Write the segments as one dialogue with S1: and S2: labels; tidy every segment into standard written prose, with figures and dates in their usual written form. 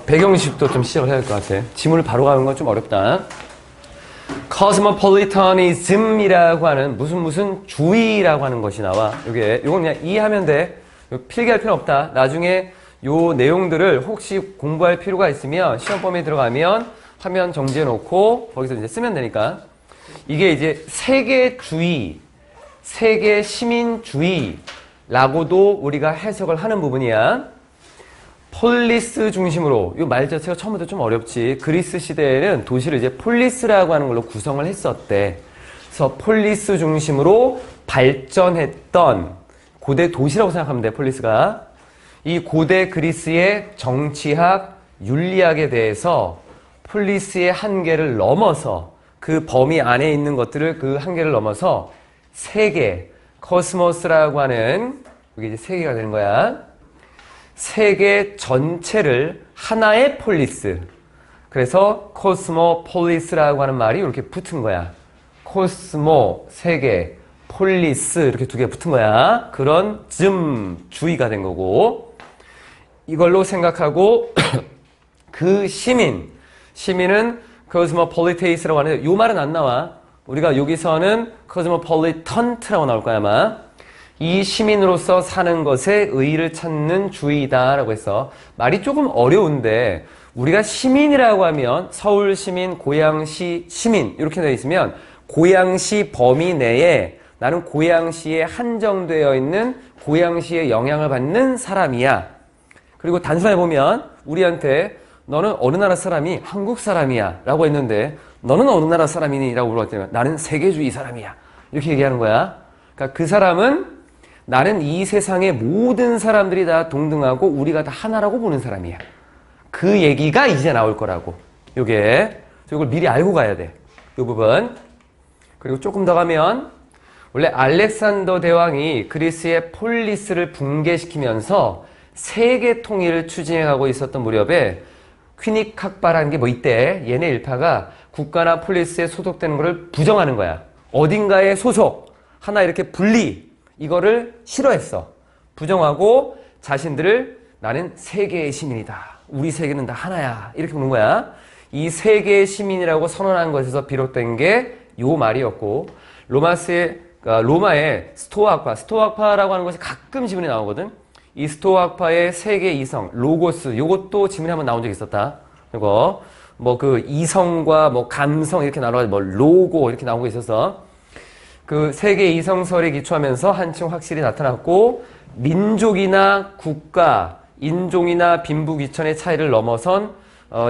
S1: 배경식도 좀 시작을 해야 할 것 같아. 지문을 바로 가는 건 좀 어렵다. Cosmopolitanism이라고 하는 무슨 주의라고 하는 것이 나와. 요건 그냥 이해하면 돼. 필기할 필요는 없다. 나중에 요 내용들을 혹시 공부할 필요가 있으면 시험 범위에 들어가면 화면 정지해 놓고 거기서 이제 쓰면 되니까. 이게 이제 세계주의, 세계 시민주의라고도 우리가 해석을 하는 부분이야. 폴리스 중심으로, 이 말 자체가 처음부터 좀 어렵지. 그리스 시대에는 도시를 이제 폴리스라고 하는 걸로 구성을 했었대. 그래서 폴리스 중심으로 발전했던 고대 도시라고 생각하면 돼, 폴리스가. 이 고대 그리스의 정치학, 윤리학에 대해서 폴리스의 한계를 넘어서 그 범위 안에 있는 것들을 그 한계를 넘어서 세계, 코스모스라고 하는, 이게 이제 세계가 되는 거야. 세계 전체를 하나의 폴리스. 그래서 코스모폴리스라고 하는 말이 이렇게 붙은 거야. 코스모, 세계, 폴리스 이렇게 두 개 붙은 거야. 그런 주의가 된 거고. 이걸로 생각하고 그 시민은 코스모폴리테이스라고 하는데 이 말은 안 나와. 우리가 여기서는 코스모폴리턴트라고 나올 거야 아마. 이 시민으로서 사는 것에 의의를 찾는 주의다라고 해서 말이 조금 어려운데 우리가 시민이라고 하면 서울시민, 고양시 시민 이렇게 되어 있으면 고양시 범위 내에 나는 고양시에 한정되어 있는 고양시의 영향을 받는 사람이야. 그리고 단순하게 보면 우리한테 너는 어느 나라 사람이 한국 사람이야 라고 했는데 너는 어느 나라 사람이니? 라고 물어봤더니 나는 세계주의 사람이야. 이렇게 얘기하는 거야. 그러니까 그 사람은 나는 이 세상의 모든 사람들이 다 동등하고 우리가 다 하나라고 보는 사람이야. 그 얘기가 이제 나올 거라고. 요게. 이걸 미리 알고 가야 돼. 요 부분. 그리고 조금 더 가면 원래 알렉산더 대왕이 그리스의 폴리스를 붕괴시키면서 세계 통일을 추진해가고 있었던 무렵에 퀴닉 학파라는 게 뭐 있대. 얘네 일파가 국가나 폴리스에 소속되는 것을 부정하는 거야. 어딘가에 소속. 하나 이렇게 분리. 이거를 싫어했어. 부정하고 자신들을 나는 세계의 시민이다. 우리 세계는 다 하나야. 이렇게 보는 거야. 이 세계의 시민이라고 선언한 것에서 비롯된 게 요 말이었고 로마의 스토아학파라고 하는 것이 가끔 지문에 나오거든. 이 스토아학파의 세계 이성, 로고스 요것도 지문에 한번 나온 적이 있었다. 이거 뭐 그 이성과 뭐 감성 이렇게 나눠가지고 뭐 로고 이렇게 나온 거 있어서 그 세계 이성설에 기초하면서 한층 확실히 나타났고 민족이나 국가, 인종이나 빈부귀천의 차이를 넘어선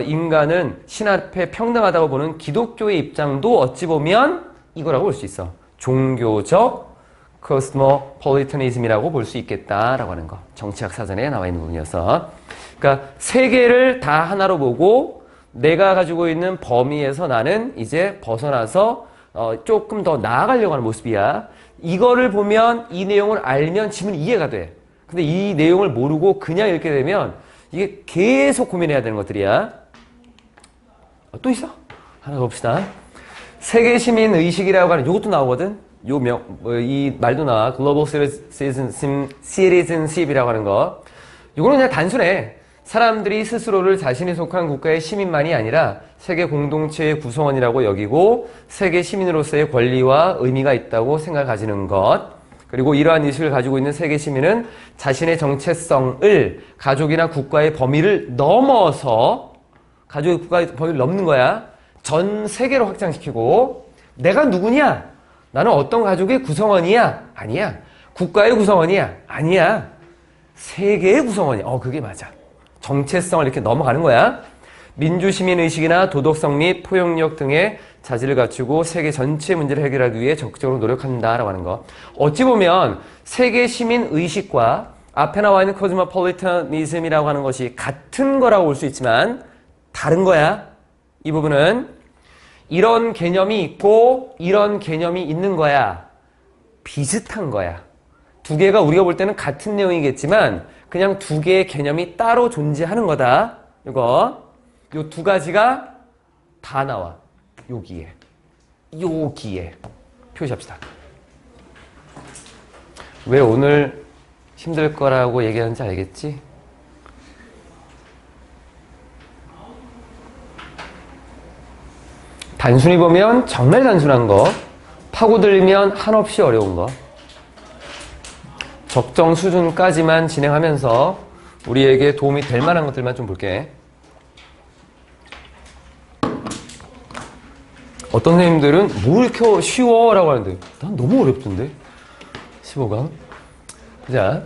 S1: 인간은 신 앞에 평등하다고 보는 기독교의 입장도 어찌 보면 이거라고 볼 수 있어. 종교적 코스모폴리타니즘이라고 볼 수 있겠다라고 하는 거. 정치학 사전에 나와 있는 부분이어서. 그러니까 세계를 다 하나로 보고 내가 가지고 있는 범위에서 나는 이제 벗어나서 조금 더 나아가려고 하는 모습이야. 이거를 보면 이 내용을 알면 지문이 이해가 돼. 근데 이 내용을 모르고 그냥 읽게 되면 이게 계속 고민해야 되는 것들이야. 또 있어? 하나 더 봅시다. 세계시민 의식이라고 하는 이것도 나오거든. 이 말도 나와. Global Citizenship이라고 하는 거. 이거는 그냥 단순해. 사람들이 스스로를 자신이 속한 국가의 시민만이 아니라 세계 공동체의 구성원이라고 여기고 세계 시민으로서의 권리와 의미가 있다고 생각을 가지는 것. 그리고 이러한 의식을 가지고 있는 세계 시민은 자신의 정체성을 가족이나 국가의 범위를 넘어서 가족의 국가의 범위를 넘는 거야. 전 세계로 확장시키고 내가 누구냐? 나는 어떤 가족의 구성원이야? 아니야. 국가의 구성원이야? 아니야. 세계의 구성원이야. 그게 맞아. 정체성을 이렇게 넘어가는 거야. 민주시민의식이나 도덕성 및 포용력 등의 자질을 갖추고 세계 전체의 문제를 해결하기 위해 적극적으로 노력한다라고 하는 거. 어찌 보면 세계 시민의식과 앞에 나와 있는 코스모폴리타니즘이라고 하는 것이 같은 거라고 볼 수 있지만 다른 거야. 이 부분은 이런 개념이 있고 이런 개념이 있는 거야. 비슷한 거야. 두 개가 우리가 볼 때는 같은 내용이겠지만 그냥 두 개의 개념이 따로 존재하는 거다. 이거 요 두 가지가 다 나와. 여기에 표시합시다. 왜 오늘 힘들 거라고 얘기하는지 알겠지? 단순히 보면 정말 단순한 거, 파고들면 한없이 어려운 거. 적정 수준까지만 진행하면서 우리에게 도움이 될 만한 것들만 좀 볼게. 어떤 선생님들은 뭐 이렇게 쉬워? 라고 하는데 난 너무 어렵던데 15강. 자,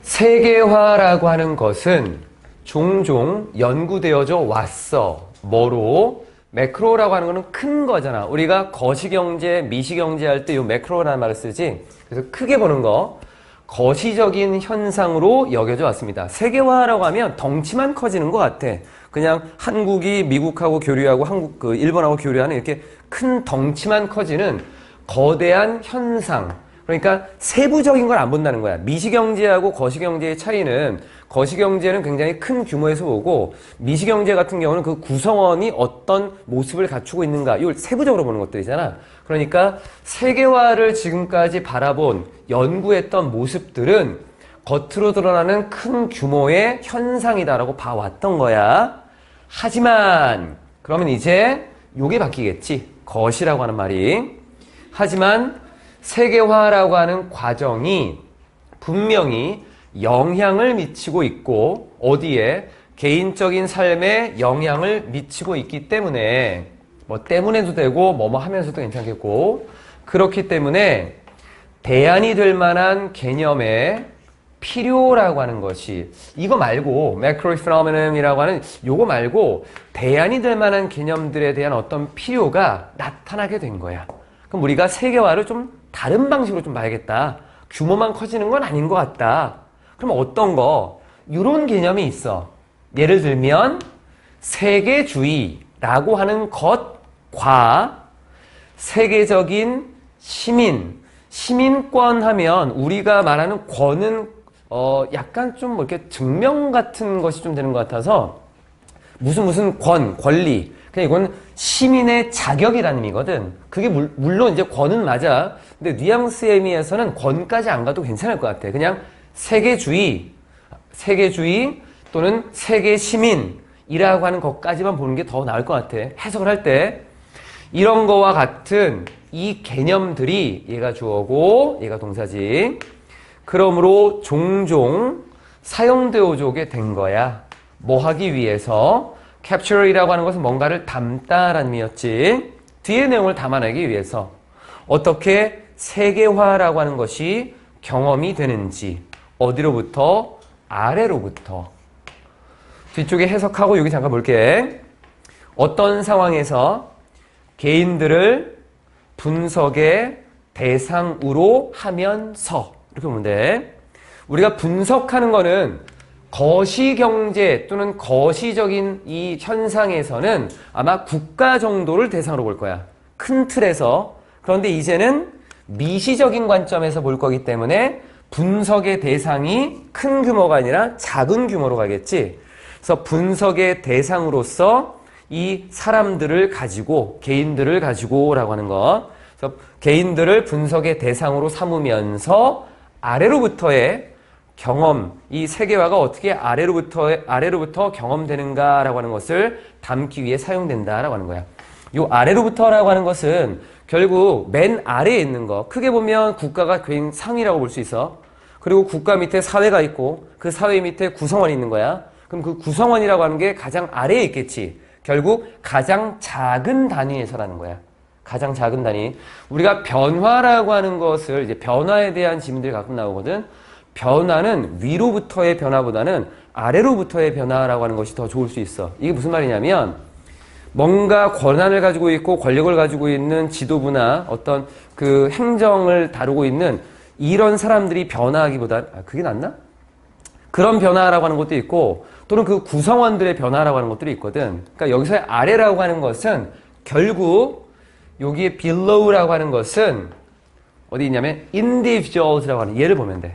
S1: 세계화라고 하는 것은 종종 연구되어져 왔어. 뭐로? 매크로라고 하는 거는 큰 거잖아. 우리가 거시경제, 미시경제 할 때 이 매크로라는 말을 쓰지. 그래서 크게 보는 거. 거시적인 현상으로 여겨져 왔습니다. 세계화라고 하면 덩치만 커지는 것 같아. 그냥 한국이 미국하고 교류하고 일본하고 교류하는 이렇게 큰 덩치만 커지는 거대한 현상. 그러니까 세부적인 걸 안 본다는 거야. 미시경제하고 거시경제의 차이는 거시경제는 굉장히 큰 규모에서 보고 미시경제 같은 경우는 그 구성원이 어떤 모습을 갖추고 있는가 이걸 세부적으로 보는 것들이잖아. 그러니까 세계화를 지금까지 바라본 연구했던 모습들은 겉으로 드러나는 큰 규모의 현상이다라고 봐왔던 거야. 하지만 그러면 이제 요게 바뀌겠지. 것이라고 하는 말이. 하지만 세계화라고 하는 과정이 분명히 영향을 미치고 있고 어디에? 개인적인 삶에 영향을 미치고 있기 때문에 뭐 때문에도 되고 뭐뭐 하면서도 괜찮겠고 그렇기 때문에 대안이 될 만한 개념의 필요라고 하는 것이 이거 말고 매크로 피노메논이라고 하는 요거 말고 대안이 될 만한 개념들에 대한 어떤 필요가 나타나게 된 거야. 그럼 우리가 세계화를 좀 다른 방식으로 좀 봐야겠다. 규모만 커지는 건 아닌 것 같다. 그럼 어떤 거? 이런 개념이 있어. 예를 들면 세계주의라고 하는 것과 세계적인 시민권 하면 우리가 말하는 권은 약간 좀 뭐 이렇게 증명 같은 것이 좀 되는 것 같아서 무슨 권리. 그냥 이건 시민의 자격이라는 의미거든. 그게 물론 이제 권은 맞아. 근데 뉘앙스의 의미에서는 권까지 안 가도 괜찮을 것 같아. 그냥 세계주의 또는 세계 시민이라고 하는 것까지만 보는 게 더 나을 것 같아. 해석을 할 때 이런 거와 같은 이 개념들이 얘가 주어고 얘가 동사지. 그러므로 종종 사용되어 오게 된 거야. 뭐 하기 위해서? capture이라고 하는 것은 뭔가를 담다라는 의미였지. 뒤의 내용을 담아내기 위해서 어떻게 세계화라고 하는 것이 경험이 되는지 어디로부터? 아래로부터. 뒤쪽에 해석하고 여기 잠깐 볼게. 어떤 상황에서 개인들을 분석의 대상으로 하면서 이렇게 보면 돼. 우리가 분석하는 거는 거시경제 또는 거시적인 이 현상에서는 아마 국가 정도를 대상으로 볼 거야. 큰 틀에서. 그런데 이제는 미시적인 관점에서 볼 거기 때문에 분석의 대상이 큰 규모가 아니라 작은 규모로 가겠지. 그래서 분석의 대상으로서 이 사람들을 가지고, 개인들을 가지고라고 하는 거. 그래서 개인들을 분석의 대상으로 삼으면서 아래로부터의 경험, 이 세계화가 어떻게 아래로부터 경험되는가라고 하는 것을 담기 위해 사용된다라고 하는 거야. 이 아래로부터라고 하는 것은 결국 맨 아래에 있는 거. 크게 보면 국가가 굉장히 상위라고 볼 수 있어. 그리고 국가 밑에 사회가 있고 그 사회 밑에 구성원이 있는 거야. 그럼 그 구성원이라고 하는 게 가장 아래에 있겠지. 결국 가장 작은 단위에서라는 거야. 가장 작은 단위. 우리가 변화라고 하는 것을 이제 변화에 대한 질문들이 가끔 나오거든. 변화는 위로부터의 변화보다는 아래로부터의 변화라고 하는 것이 더 좋을 수 있어. 이게 무슨 말이냐면 뭔가 권한을 가지고 있고 권력을 가지고 있는 지도부나 어떤 그 행정을 다루고 있는 이런 사람들이 변화하기보다 그게 낫나? 그런 변화라고 하는 것도 있고 또는 그 구성원들의 변화라고 하는 것들이 있거든. 그러니까 여기서의 아래라고 하는 것은 결국 여기에 below라고 하는 것은 어디 있냐면 individuals라고 하는 얘를 보면 돼.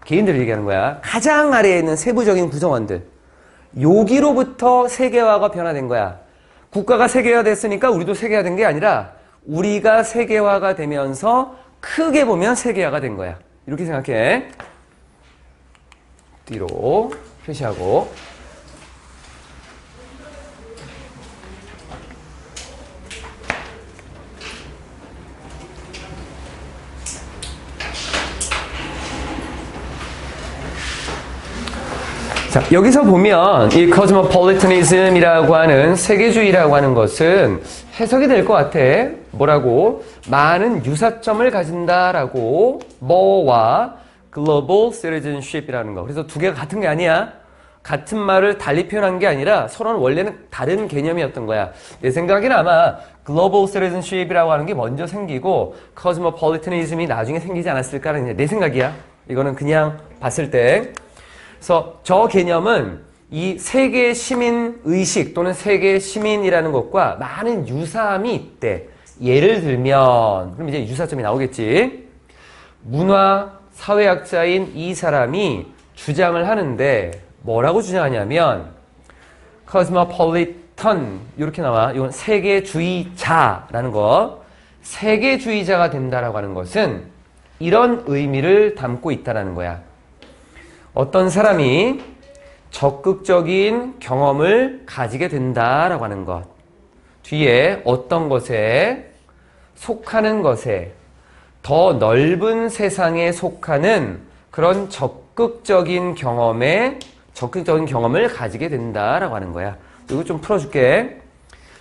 S1: 개인들을 얘기하는 거야. 가장 아래에 있는 세부적인 구성원들. 여기로부터 세계화가 변화된 거야. 국가가 세계화됐으니까 우리도 세계화된 게 아니라 우리가 세계화가 되면서 크게 보면 세계화가 된 거야. 이렇게 생각해. 뒤로 표시하고. 자, 여기서 보면 이 cosmopolitanism이라고 하는 세계주의라고 하는 것은 해석이 될 것 같아. 뭐라고? 많은 유사점을 가진다라고 뭐와 global citizenship이라는 거. 그래서 두 개가 같은 게 아니야. 같은 말을 달리 표현한 게 아니라 서로는 원래는 다른 개념이었던 거야. 내 생각에는 아마 global citizenship이라고 하는 게 먼저 생기고 cosmopolitanism이 나중에 생기지 않았을까라는 내 생각이야. 이거는 그냥 봤을 때. 그래서 저 개념은 이 세계 시민 의식 또는 세계 시민이라는 것과 많은 유사함이 있대. 예를 들면, 그럼 이제 유사점이 나오겠지. 문화 사회학자인 이 사람이 주장을 하는데 뭐라고 주장하냐면 cosmopolitan 이렇게 나와. 이건 세계주의자라는 거. 세계주의자가 된다라고 하는 것은 이런 의미를 담고 있다라는 거야. 어떤 사람이 적극적인 경험을 가지게 된다라고 하는 것. 뒤에 어떤 것에 속하는 것에 더 넓은 세상에 속하는 그런 적극적인 경험을 가지게 된다라고 하는 거야. 이거 좀 풀어줄게.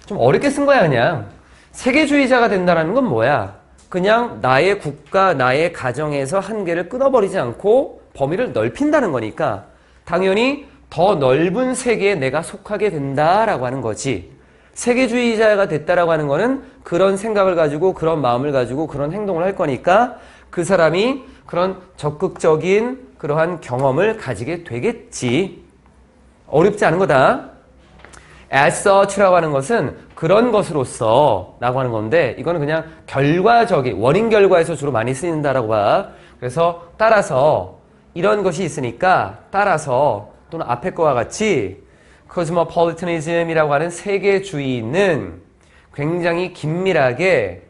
S1: 좀 어렵게 쓴 거야, 그냥. 세계주의자가 된다라는 건 뭐야? 그냥 나의 국가, 나의 가정에서 한계를 끊어버리지 않고 범위를 넓힌다는 거니까 당연히 더 넓은 세계에 내가 속하게 된다라고 하는 거지. 세계주의자가 됐다라고 하는 거는 그런 생각을 가지고 그런 마음을 가지고 그런 행동을 할 거니까 그 사람이 그런 적극적인 그러한 경험을 가지게 되겠지. 어렵지 않은 거다. as such라고 하는 것은 그런 것으로서 라고 하는 건데 이거는 그냥 결과적인 원인 결과에서 주로 많이 쓰인다라고 봐. 그래서 따라서 이런 것이 있으니까 따라서 또는 앞에 거와 같이 cosmopolitanism이라고 하는 세계주의는 굉장히 긴밀하게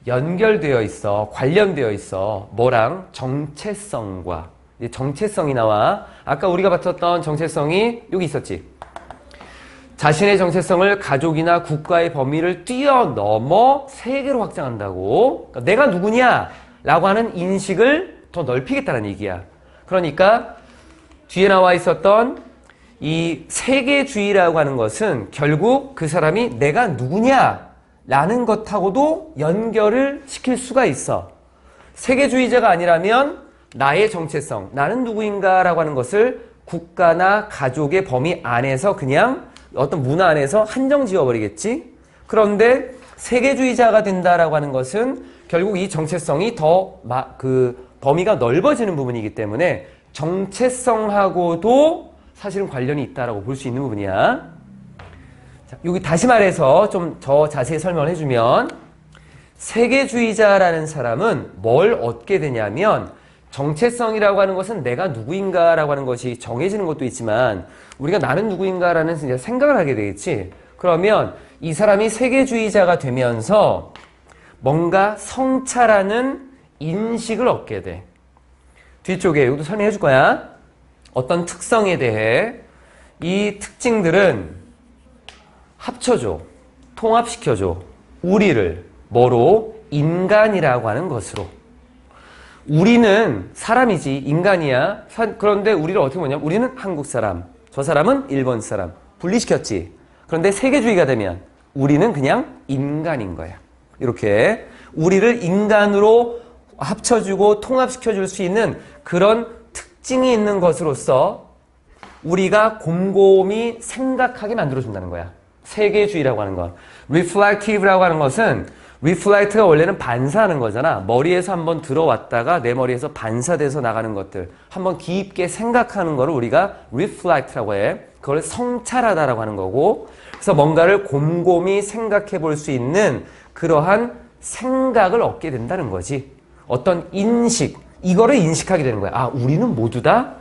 S1: 연결되어 있어. 관련되어 있어. 뭐랑? 정체성과. 정체성이 나와. 아까 우리가 봤었던 정체성이 여기 있었지. 자신의 정체성을 가족이나 국가의 범위를 뛰어넘어 세계로 확장한다고. 그러니까 내가 누구냐? 라고 하는 인식을 더 넓히겠다는 얘기야. 그러니까 뒤에 나와 있었던 이 세계주의라고 하는 것은 결국 그 사람이 내가 누구냐라는 것하고도 연결을 시킬 수가 있어. 세계주의자가 아니라면 나의 정체성, 나는 누구인가라고 하는 것을 국가나 가족의 범위 안에서 그냥 어떤 문화 안에서 한정 지어버리겠지. 그런데 세계주의자가 된다라고 하는 것은 결국 이 정체성이 더 범위가 넓어지는 부분이기 때문에 정체성하고도 사실은 관련이 있다라고 볼 수 있는 부분이야. 자, 여기 다시 말해서 좀 더 자세히 설명을 해주면 세계주의자라는 사람은 뭘 얻게 되냐면 정체성이라고 하는 것은 내가 누구인가라고 하는 것이 정해지는 것도 있지만 우리가 나는 누구인가라는 생각을 하게 되겠지. 그러면 이 사람이 세계주의자가 되면서 뭔가 성찰하는 인식을 얻게 돼. 뒤쪽에 이것도 설명해 줄 거야. 어떤 특성에 대해 이 특징들은 합쳐줘. 통합시켜줘. 우리를 뭐로? 인간이라고 하는 것으로. 우리는 사람이지 인간이야. 그런데 우리를 어떻게 보냐면 우리는 한국 사람, 저 사람은 일본 사람. 분리시켰지. 그런데 세계주의가 되면 우리는 그냥 인간인 거야. 이렇게 우리를 인간으로 합쳐주고 통합시켜줄 수 있는 그런 특징이 있는 것으로서 우리가 곰곰이 생각하게 만들어준다는 거야. 세계주의라고 하는 건. reflective라고 하는 것은 reflect가 원래는 반사하는 거잖아. 머리에서 한번 들어왔다가 내 머리에서 반사돼서 나가는 것들. 한번 깊게 생각하는 거를 우리가 reflect라고 해. 그걸 성찰하다라고 하는 거고. 그래서 뭔가를 곰곰이 생각해 볼 수 있는 그러한 생각을 얻게 된다는 거지. 어떤 인식, 이거를 인식하게 되는 거야. 아, 우리는 모두 다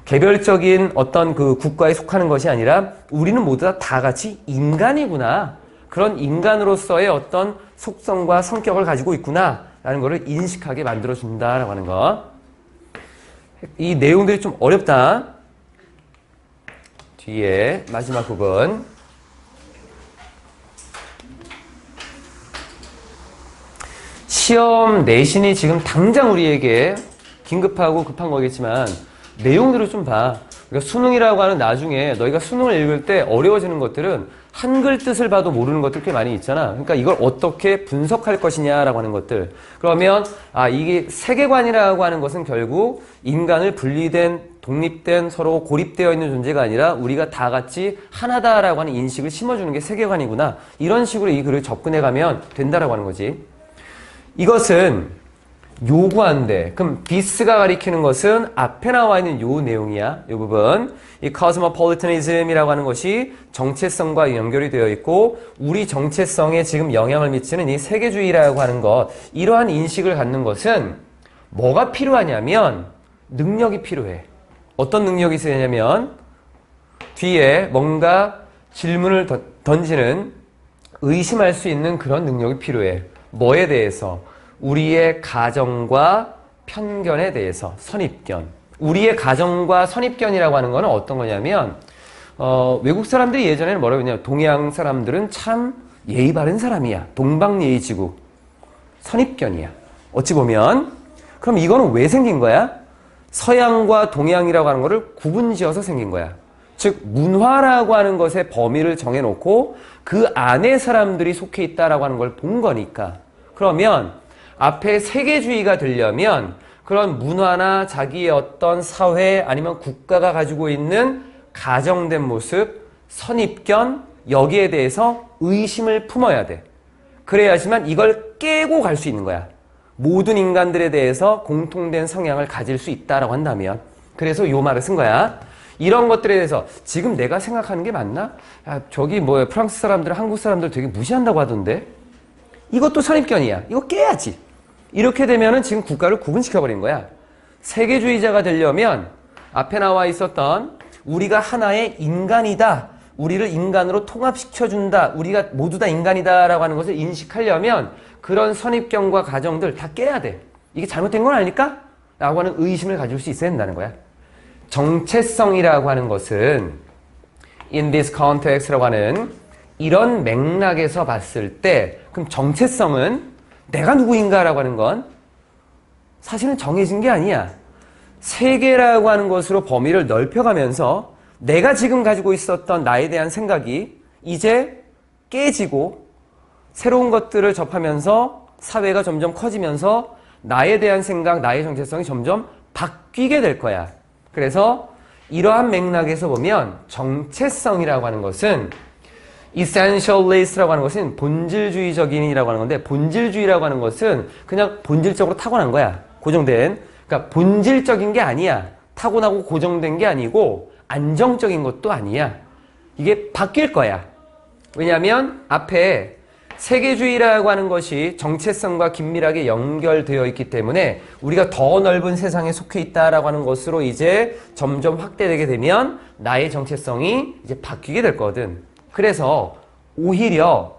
S1: 개별적인 어떤 그 국가에 속하는 것이 아니라 우리는 모두 다 같이 인간이구나. 그런 인간으로서의 어떤 속성과 성격을 가지고 있구나. 라는 거를 인식하게 만들어준다라고 하는 거. 이 내용들이 좀 어렵다. 뒤에 마지막 부분. 시험 내신이 지금 당장 우리에게 긴급하고 급한 거겠지만 내용들을 좀 봐. 그러니까 수능이라고 하는 나중에 너희가 수능을 읽을 때 어려워지는 것들은 한글 뜻을 봐도 모르는 것들 꽤 많이 있잖아. 그러니까 이걸 어떻게 분석할 것이냐라고 하는 것들. 그러면 이게 세계관이라고 하는 것은 결국 인간을 분리된 독립된 서로 고립되어 있는 존재가 아니라 우리가 다 같이 하나다라고 하는 인식을 심어주는 게 세계관이구나. 이런 식으로 이 글을 접근해가면 된다라고 하는 거지. 이것은 요구한대. 그럼 this가 가리키는 것은 앞에 나와 있는 요 내용이야. 요 부분. 이 cosmopolitanism이라고 하는 것이 정체성과 연결이 되어 있고 우리 정체성에 지금 영향을 미치는 이 세계주의라고 하는 것, 이러한 인식을 갖는 것은 뭐가 필요하냐면 능력이 필요해. 어떤 능력이 있어야 하냐면 뒤에 뭔가 질문을 던지는 의심할 수 있는 그런 능력이 필요해. 뭐에 대해서? 우리의 가정과 편견에 대해서. 선입견. 우리의 가정과 선입견이라고 하는 거는 어떤 거냐면 외국 사람들이 예전에는 뭐라고 했냐면 동양 사람들은 참 예의 바른 사람이야. 동방예의지국. 선입견이야. 어찌 보면. 그럼 이거는 왜 생긴 거야? 서양과 동양이라고 하는 거를 구분지어서 생긴 거야. 즉 문화라고 하는 것의 범위를 정해놓고 그 안에 사람들이 속해 있다라고 하는 걸 본 거니까. 그러면 앞에 세계주의가 되려면 그런 문화나 자기의 어떤 사회 아니면 국가가 가지고 있는 가정된 모습, 선입견, 여기에 대해서 의심을 품어야 돼. 그래야지만 이걸 깨고 갈 수 있는 거야. 모든 인간들에 대해서 공통된 성향을 가질 수 있다라고 한다면. 그래서 요 말을 쓴 거야. 이런 것들에 대해서 지금 내가 생각하는 게 맞나? 저기 프랑스 사람들, 한국 사람들 되게 무시한다고 하던데. 이것도 선입견이야. 이거 깨야지. 이렇게 되면은 지금 국가를 구분시켜버린 거야. 세계주의자가 되려면 앞에 나와 있었던 우리가 하나의 인간이다. 우리를 인간으로 통합시켜준다. 우리가 모두 다 인간이다 라고 하는 것을 인식하려면 그런 선입견과 가정들 다 깨야 돼. 이게 잘못된 건 아닐까? 라고 하는 의심을 가질 수 있어야 된다는 거야. 정체성이라고 하는 것은 in this context라고 하는 이런 맥락에서 봤을 때 그럼 정체성은 내가 누구인가라고 하는 건 사실은 정해진 게 아니야. 세계라고 하는 것으로 범위를 넓혀가면서 내가 지금 가지고 있었던 나에 대한 생각이 이제 깨지고 새로운 것들을 접하면서 사회가 점점 커지면서 나에 대한 생각, 나의 정체성이 점점 바뀌게 될 거야. 그래서 이러한 맥락에서 보면 정체성이라고 하는 것은 essentialist라고 하는 것은 본질주의적인이라고 하는 건데 본질주의라고 하는 것은 그냥 본질적으로 타고난 거야. 고정된. 그러니까 본질적인 게 아니야. 타고나고 고정된 게 아니고 안정적인 것도 아니야. 이게 바뀔 거야. 왜냐하면 앞에 세계주의라고 하는 것이 정체성과 긴밀하게 연결되어 있기 때문에 우리가 더 넓은 세상에 속해 있다라고 하는 것으로 이제 점점 확대되게 되면 나의 정체성이 이제 바뀌게 될 거거든. 그래서 오히려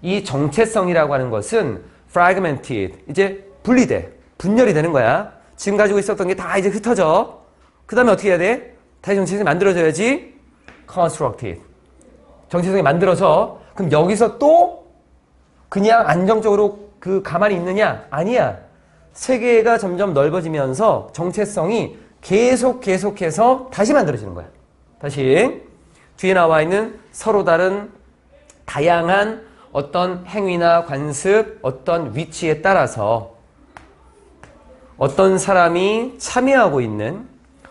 S1: 이 정체성이라고 하는 것은 fragmented, 이제 분리돼. 분열이 되는 거야. 지금 가지고 있었던 게 다 이제 흩어져. 그 다음에 어떻게 해야 돼? 다시 정체성이 만들어져야지. constructed. 정체성이 만들어져. 그럼 여기서 또 그냥 안정적으로 가만히 있느냐? 아니야. 세계가 점점 넓어지면서 정체성이 계속해서 다시 만들어지는 거야. 다시. 뒤에 나와 있는 서로 다른 다양한 어떤 행위나 관습, 어떤 위치에 따라서 어떤 사람이 참여하고 있는,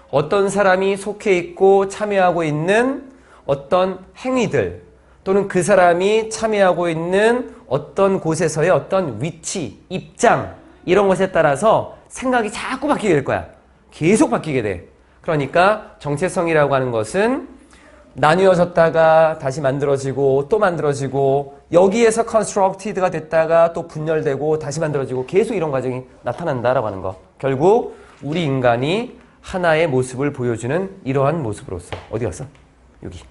S1: 어떤 사람이 속해 있고 참여하고 있는 어떤 행위들 또는 그 사람이 참여하고 있는 어떤 곳에서의 어떤 위치, 입장 이런 것에 따라서 생각이 자꾸 바뀌게 될 거야. 계속 바뀌게 돼. 그러니까 정체성이라고 하는 것은 나뉘어졌다가 다시 만들어지고 또 만들어지고 여기에서 constructed가 됐다가 또 분열되고 다시 만들어지고 계속 이런 과정이 나타난다라고 하는 거. 결국 우리 인간이 하나의 모습을 보여주는 이러한 모습으로서 어디 갔어? 여기.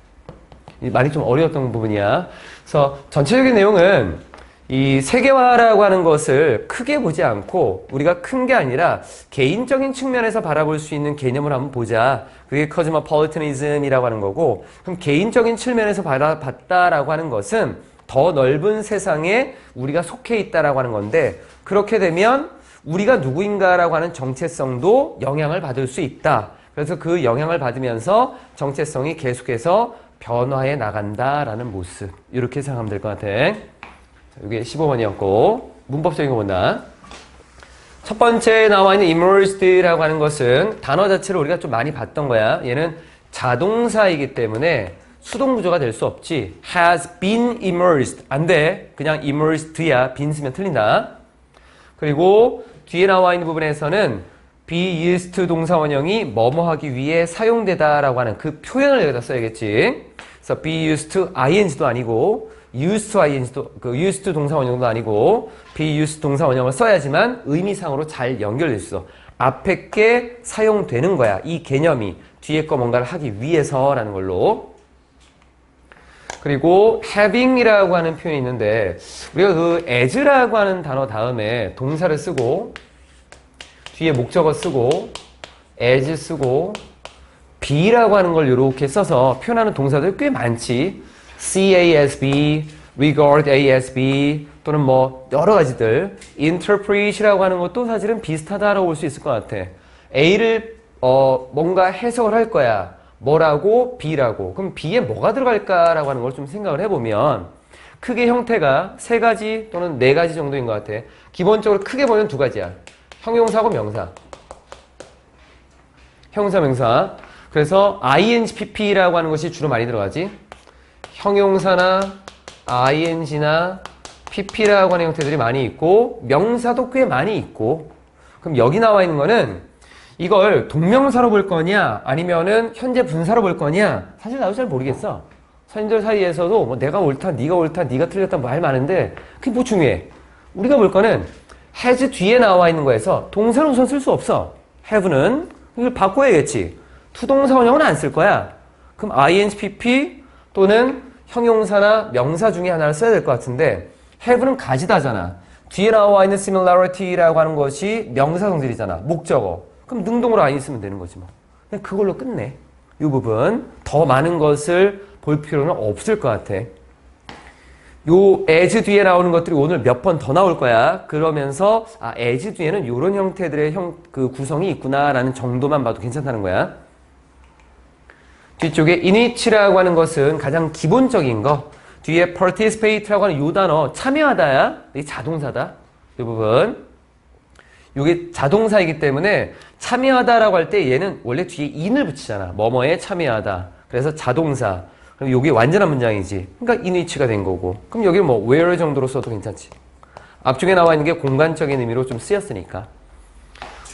S1: 말이 좀 어려웠던 부분이야. 그래서 전체적인 내용은 이 세계화라고 하는 것을 크게 보지 않고 우리가 큰 게 아니라 개인적인 측면에서 바라볼 수 있는 개념을 한번 보자. 그게 cosmopolitanism이라고 하는 거고, 그럼 개인적인 측면에서 바라봤다라고 하는 것은 더 넓은 세상에 우리가 속해 있다라고 하는 건데, 그렇게 되면 우리가 누구인가라고 하는 정체성도 영향을 받을 수 있다. 그래서 그 영향을 받으면서 정체성이 계속해서 변화해 나간다라는 모습. 이렇게 생각하면 될 것 같아. 자, 이게 15번이었고 문법적인 거 본다. 첫 번째 나와 있는 immersed라고 하는 것은 단어 자체를 우리가 좀 많이 봤던 거야. 얘는 자동사이기 때문에 수동 구조가 될 수 없지. has been immersed. 안 돼. 그냥 immersed야. been 쓰면 틀린다. 그리고 뒤에 나와 있는 부분에서는 be used 동사 원형이 뭐뭐 하기 위해 사용되다라고 하는 그 표현을 여기다 써야겠지. 그래서 be used to ing도 아니고 used to ing도 그 used to 동사 원형도 아니고 be used 동사 원형을 써야지만 의미상으로 잘 연결될 수 있어. 앞에 게 사용되는 거야. 이 개념이 뒤에 거 뭔가를 하기 위해서라는 걸로. 그리고 having이라고 하는 표현이 있는데 우리가 그 as라고 하는 단어 다음에 동사를 쓰고 뒤에 목적어 쓰고 as 쓰고 be라고 하는 걸 이렇게 써서 표현하는 동사들이 꽤 많지. see as be, regard as be 또는 뭐 여러 가지들. interpret이라고 하는 것도 사실은 비슷하다라고 볼 수 있을 것 같아. A를 뭔가 해석을 할 거야. 뭐라고? B라고. 그럼 B에 뭐가 들어갈까라고 하는 걸 좀 생각을 해보면 크게 형태가 3가지 또는 4가지 정도인 것 같아. 기본적으로 크게 보면 2가지야. 형용사하고 명사. 형용사, 명사. 그래서 ing, pp라고 하는 것이 주로 많이 들어가지. 형용사나 ing나 pp라고 하는 형태들이 많이 있고 명사도 꽤 많이 있고. 그럼 여기 나와 있는 거는 이걸 동명사로 볼 거냐 아니면은 현재 분사로 볼 거냐 사실 나도 잘 모르겠어. 선생님들 사이에서도 뭐 내가 옳다, 네가 옳다, 네가 틀렸다 말 많은데 그게 뭐 중요해. 우리가 볼 거는 has 뒤에 나와 있는 거에서 동사는 우선 쓸 수 없어. have는 이걸 바꿔야겠지. 투동사 원형은 안 쓸 거야. 그럼 ing, pp 또는 형용사나 명사 중에 하나를 써야 될 것 같은데 have는 가지다잖아. 뒤에 나와 있는 similarity라고 하는 것이 명사 성질이잖아. 목적어. 그럼 능동으로 안 있으면 되는 거지 뭐. 그냥 그걸로 끝내. 이 부분 더 많은 것을 볼 필요는 없을 것 같아. 요 as 뒤에 나오는 것들이 오늘 몇 번 더 나올 거야. 그러면서 as 뒤에는 이런 형태들의 그 구성이 있구나라는 정도만 봐도 괜찮다는 거야. 뒤쪽에 in which라고 하는 것은 가장 기본적인 거. 뒤에 participate라고 하는 요 단어 참여하다야. 이게 자동사다. 이 부분. 이게 자동사이기 때문에 참여하다라고 할 때 얘는 원래 뒤에 in을 붙이잖아. 뭐뭐에 참여하다. 그래서 자동사. 그럼 이게 완전한 문장이지. 그러니까 in which가 된 거고. 그럼 여기 뭐 where 정도로 써도 괜찮지. 앞쪽에 나와 있는 게 공간적인 의미로 좀 쓰였으니까.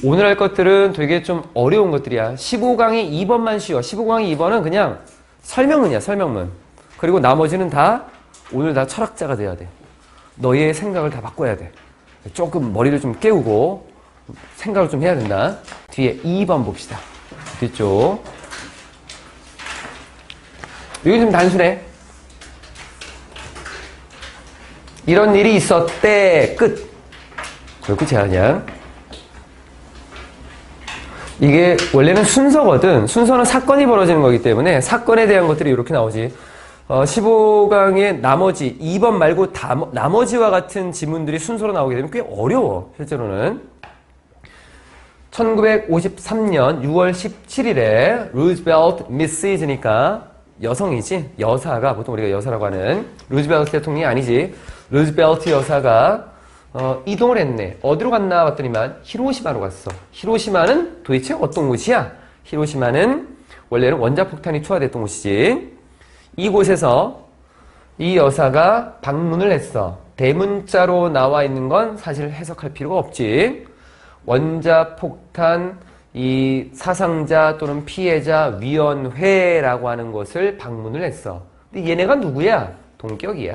S1: 오늘 할 것들은 되게 좀 어려운 것들이야. 15강의 2번만 쉬워. 15강의 2번은 그냥 설명문이야. 설명문. 그리고 나머지는 다 오늘 다 철학자가 돼야 돼. 너의 생각을 다 바꿔야 돼. 조금 머리를 좀 깨우고 생각을 좀 해야 된다. 뒤에 2번 봅시다. 뒤쪽. 이게 좀 단순해. 이런 일이 있었대. 끝. 그걸 끝이야 그냥. 이게 원래는 순서거든. 순서는 사건이 벌어지는 거기 때문에 사건에 대한 것들이 이렇게 나오지. 15강의 나머지 2번 말고 나머지와 같은 지문들이 순서로 나오게 되면 꽤 어려워. 실제로는 1953년 6월 17일에 루즈벨트 미시즈니까 여성이지. 여사가 보통 우리가 여사라고 하는 루즈벨트 대통령이 아니지. 루즈벨트 여사가 이동을 했네. 어디로 갔나 봤더니만 히로시마로 갔어. 히로시마는 도대체 어떤 곳이야? 히로시마는 원래는 원자폭탄이 투하됐던 곳이지. 이곳에서 이 여사가 방문을 했어. 대문자로 나와 있는 건 사실 해석할 필요가 없지. 원자폭탄 이 사상자 또는 피해자 위원회라고 하는 곳을 방문을 했어. 근데 얘네가 누구야? 동격이야.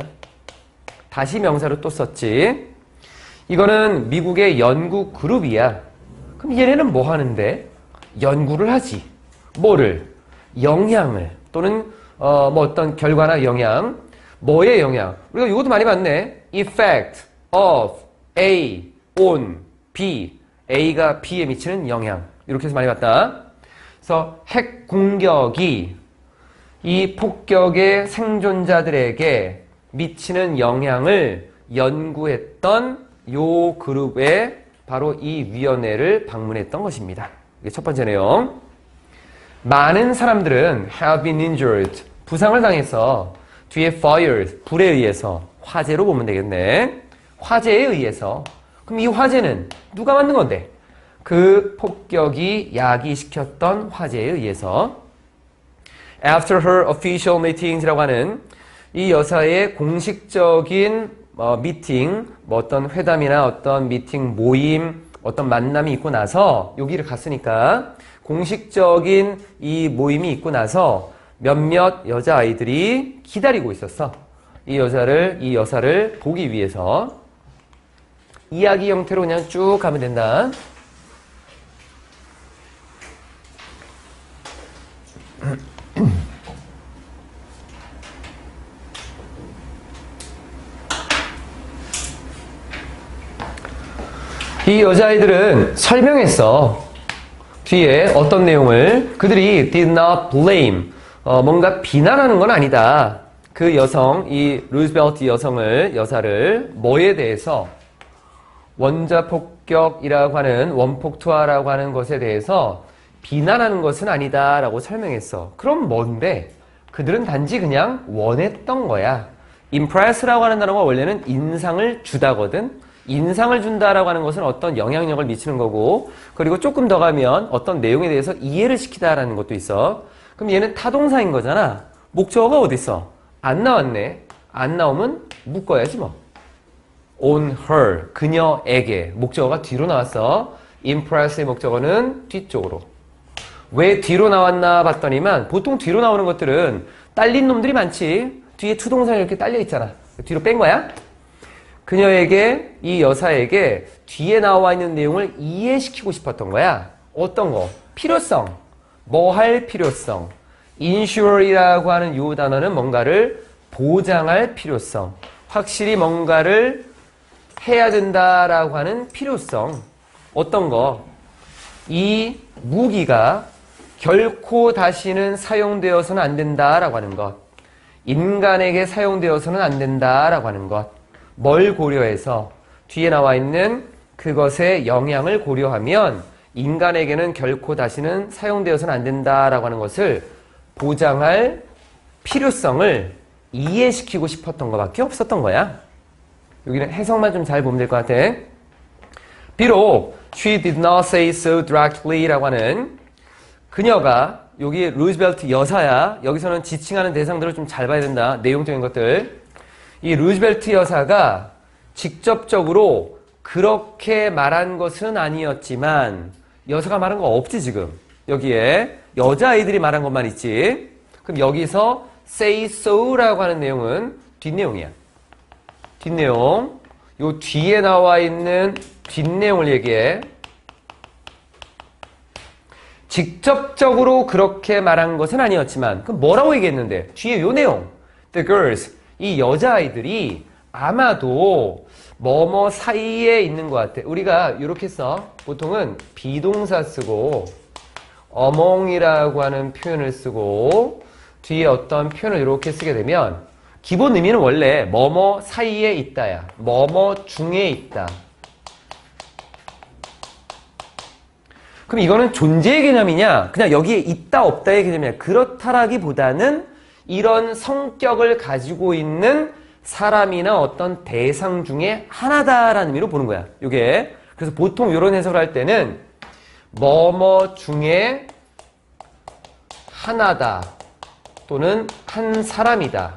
S1: 다시 명사로 또 썼지. 이거는 미국의 연구 그룹이야. 그럼 얘네는 뭐 하는데? 연구를 하지. 뭐를? 영향을 또는 뭐 어떤 결과나 영향. 뭐의 영향? 우리가 이것도 많이 봤네. effect of A on B. A가 B에 미치는 영향. 이렇게 해서 많이 봤다. 그래서 핵 공격이 이 폭격의 생존자들에게 미치는 영향을 연구했던 요 그룹의 바로 이 위원회를 방문했던 것입니다. 이게 첫 번째 내용. 많은 사람들은 have been injured. 부상을 당해서 뒤에 fire, 불에 의해서 화재로 보면 되겠네. 화재에 의해서. 그럼 이 화재는 누가 만든 건데? 그 폭격이 야기시켰던 화재에 의해서. After her official meetings이라고 하는 이 여사의 공식적인 미팅, 뭐 어떤 회담이나 어떤 미팅, 모임, 어떤 만남이 있고 나서 여기를 갔으니까 공식적인 이 모임이 있고 나서 몇몇 여자아이들이 기다리고 있었어. 이 여사를 보기 위해서. 이야기 형태로 그냥 쭉 가면 된다. 이 여자아이들은 설명했어. 뒤에 어떤 내용을. 그들이 did not blame. 뭔가 비난하는 건 아니다. 그 여성, 이 루즈벨트 여사를 뭐에 대해서 원자폭격이라고 하는 원폭투하라고 하는 것에 대해서 비난하는 것은 아니다 라고 설명했어. 그럼 뭔데? 그들은 단지 그냥 원했던 거야. impress라고 하는 단어가 원래는 인상을 주다거든. 인상을 준다라고 하는 것은 어떤 영향력을 미치는 거고, 그리고 조금 더 가면 어떤 내용에 대해서 이해를 시키다라는 것도 있어. 그럼 얘는 타동사인 거잖아. 목적어가 어디 있어? 안 나왔네. 안 나오면 묶어야지 뭐. on her, 그녀에게. 목적어가 뒤로 나왔어. impress의 목적어는 뒤쪽으로. 왜 뒤로 나왔나 봤더니만 보통 뒤로 나오는 것들은 딸린 놈들이 많지. 뒤에 투동사가 이렇게 딸려 있잖아. 뒤로 뺀 거야. 그녀에게, 이 여사에게 뒤에 나와 있는 내용을 이해시키고 싶었던 거야. 어떤 거? 필요성. 뭐 할 필요성. insure이라고 하는 이 단어는 뭔가를 보장할 필요성. 확실히 뭔가를 해야 된다라고 하는 필요성. 어떤 거? 이 무기가 결코 다시는 사용되어서는 안 된다라고 하는 것. 인간에게 사용되어서는 안 된다라고 하는 것. 뭘 고려해서? 뒤에 나와 있는 그것의 영향을 고려하면 인간에게는 결코 다시는 사용되어서는 안 된다라고 하는 것을 보장할 필요성을 이해시키고 싶었던 것밖에 없었던 거야. 여기는 해석만 좀 잘 보면 될 것 같아. 비록 she did not say so directly 라고 하는 그녀가, 여기 루즈벨트 여사야. 여기서는 지칭하는 대상들을 좀 잘 봐야 된다. 내용적인 것들. 이 루즈벨트 여사가 직접적으로 그렇게 말한 것은 아니었지만, 여사가 말한 거 없지 지금. 여기에 여자아이들이 말한 것만 있지. 그럼 여기서 say so라고 하는 내용은 뒷내용이야. 뒷내용. 요 뒤에 나와 있는 뒷내용을 얘기해. 직접적으로 그렇게 말한 것은 아니었지만, 그럼 뭐라고 얘기했는데? 뒤에 요 내용. The girls. 이 여자아이들이 아마도 뭐뭐 사이에 있는 것 같아. 우리가 이렇게 써. 보통은 비동사 쓰고 among이라고 하는 표현을 쓰고 뒤에 어떤 표현을 이렇게 쓰게 되면 기본 의미는 원래 뭐뭐 사이에 있다야. 뭐뭐 중에 있다. 그럼 이거는 존재의 개념이냐? 그냥 여기에 있다 없다의 개념이냐? 그렇다라기보다는 이런 성격을 가지고 있는 사람이나 어떤 대상 중에 하나다라는 의미로 보는 거야. 요게. 그래서 보통 이런 해석을 할 때는 뭐뭐 중에 하나다 또는 한 사람이다.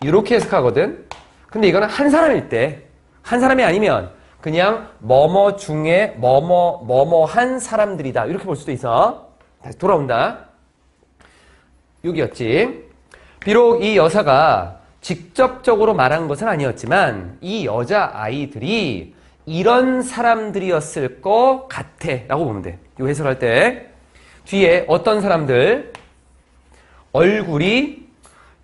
S1: 이렇게 해석하거든. 근데 이거는 한 사람일 때, 한 사람이 아니면 그냥 뭐뭐 중에 뭐뭐 한 사람들이다. 이렇게 볼 수도 있어. 다시 돌아온다. 여기였지. 비록 이 여사가 직접적으로 말한 것은 아니었지만 이 여자아이들이 이런 사람들이었을 것 같아 라고 보면 돼. 이 해석할 때 뒤에 어떤 사람들, 얼굴이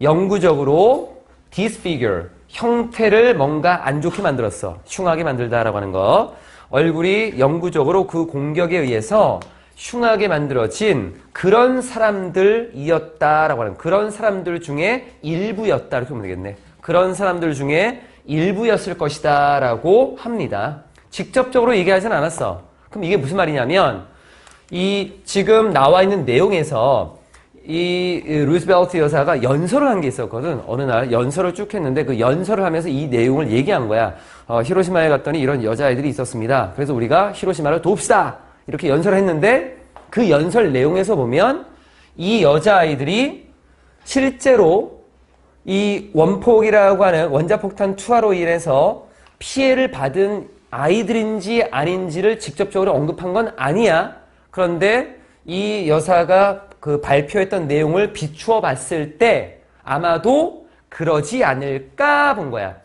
S1: 영구적으로 disfigure, 형태를 뭔가 안 좋게 만들었어. 흉하게 만들다라고 하는 거. 얼굴이 영구적으로 그 공격에 의해서 흉하게 만들어진 그런 사람들이었다라고 하는, 그런 사람들 중에 일부였다 이렇게 보면 되겠네. 그런 사람들 중에 일부였을 것이다 라고 합니다. 직접적으로 얘기하진 않았어. 그럼 이게 무슨 말이냐면 이 지금 나와 있는 내용에서 이 루즈벨트 여사가 연설을 한 게 있었거든. 어느 날 연설을 쭉 했는데 그 연설을 하면서 이 내용을 얘기한 거야. 히로시마에 갔더니 이런 여자아이들이 있었습니다. 그래서 우리가 히로시마를 돕시다. 이렇게 연설을 했는데 그 연설 내용에서 보면 이 여자아이들이 실제로 이 원폭이라고 하는 원자폭탄 투하로 인해서 피해를 받은 아이들인지 아닌지를 직접적으로 언급한 건 아니야. 그런데 이 여사가 그 발표했던 내용을 비추어 봤을 때 아마도 그러지 않을까 본 거야.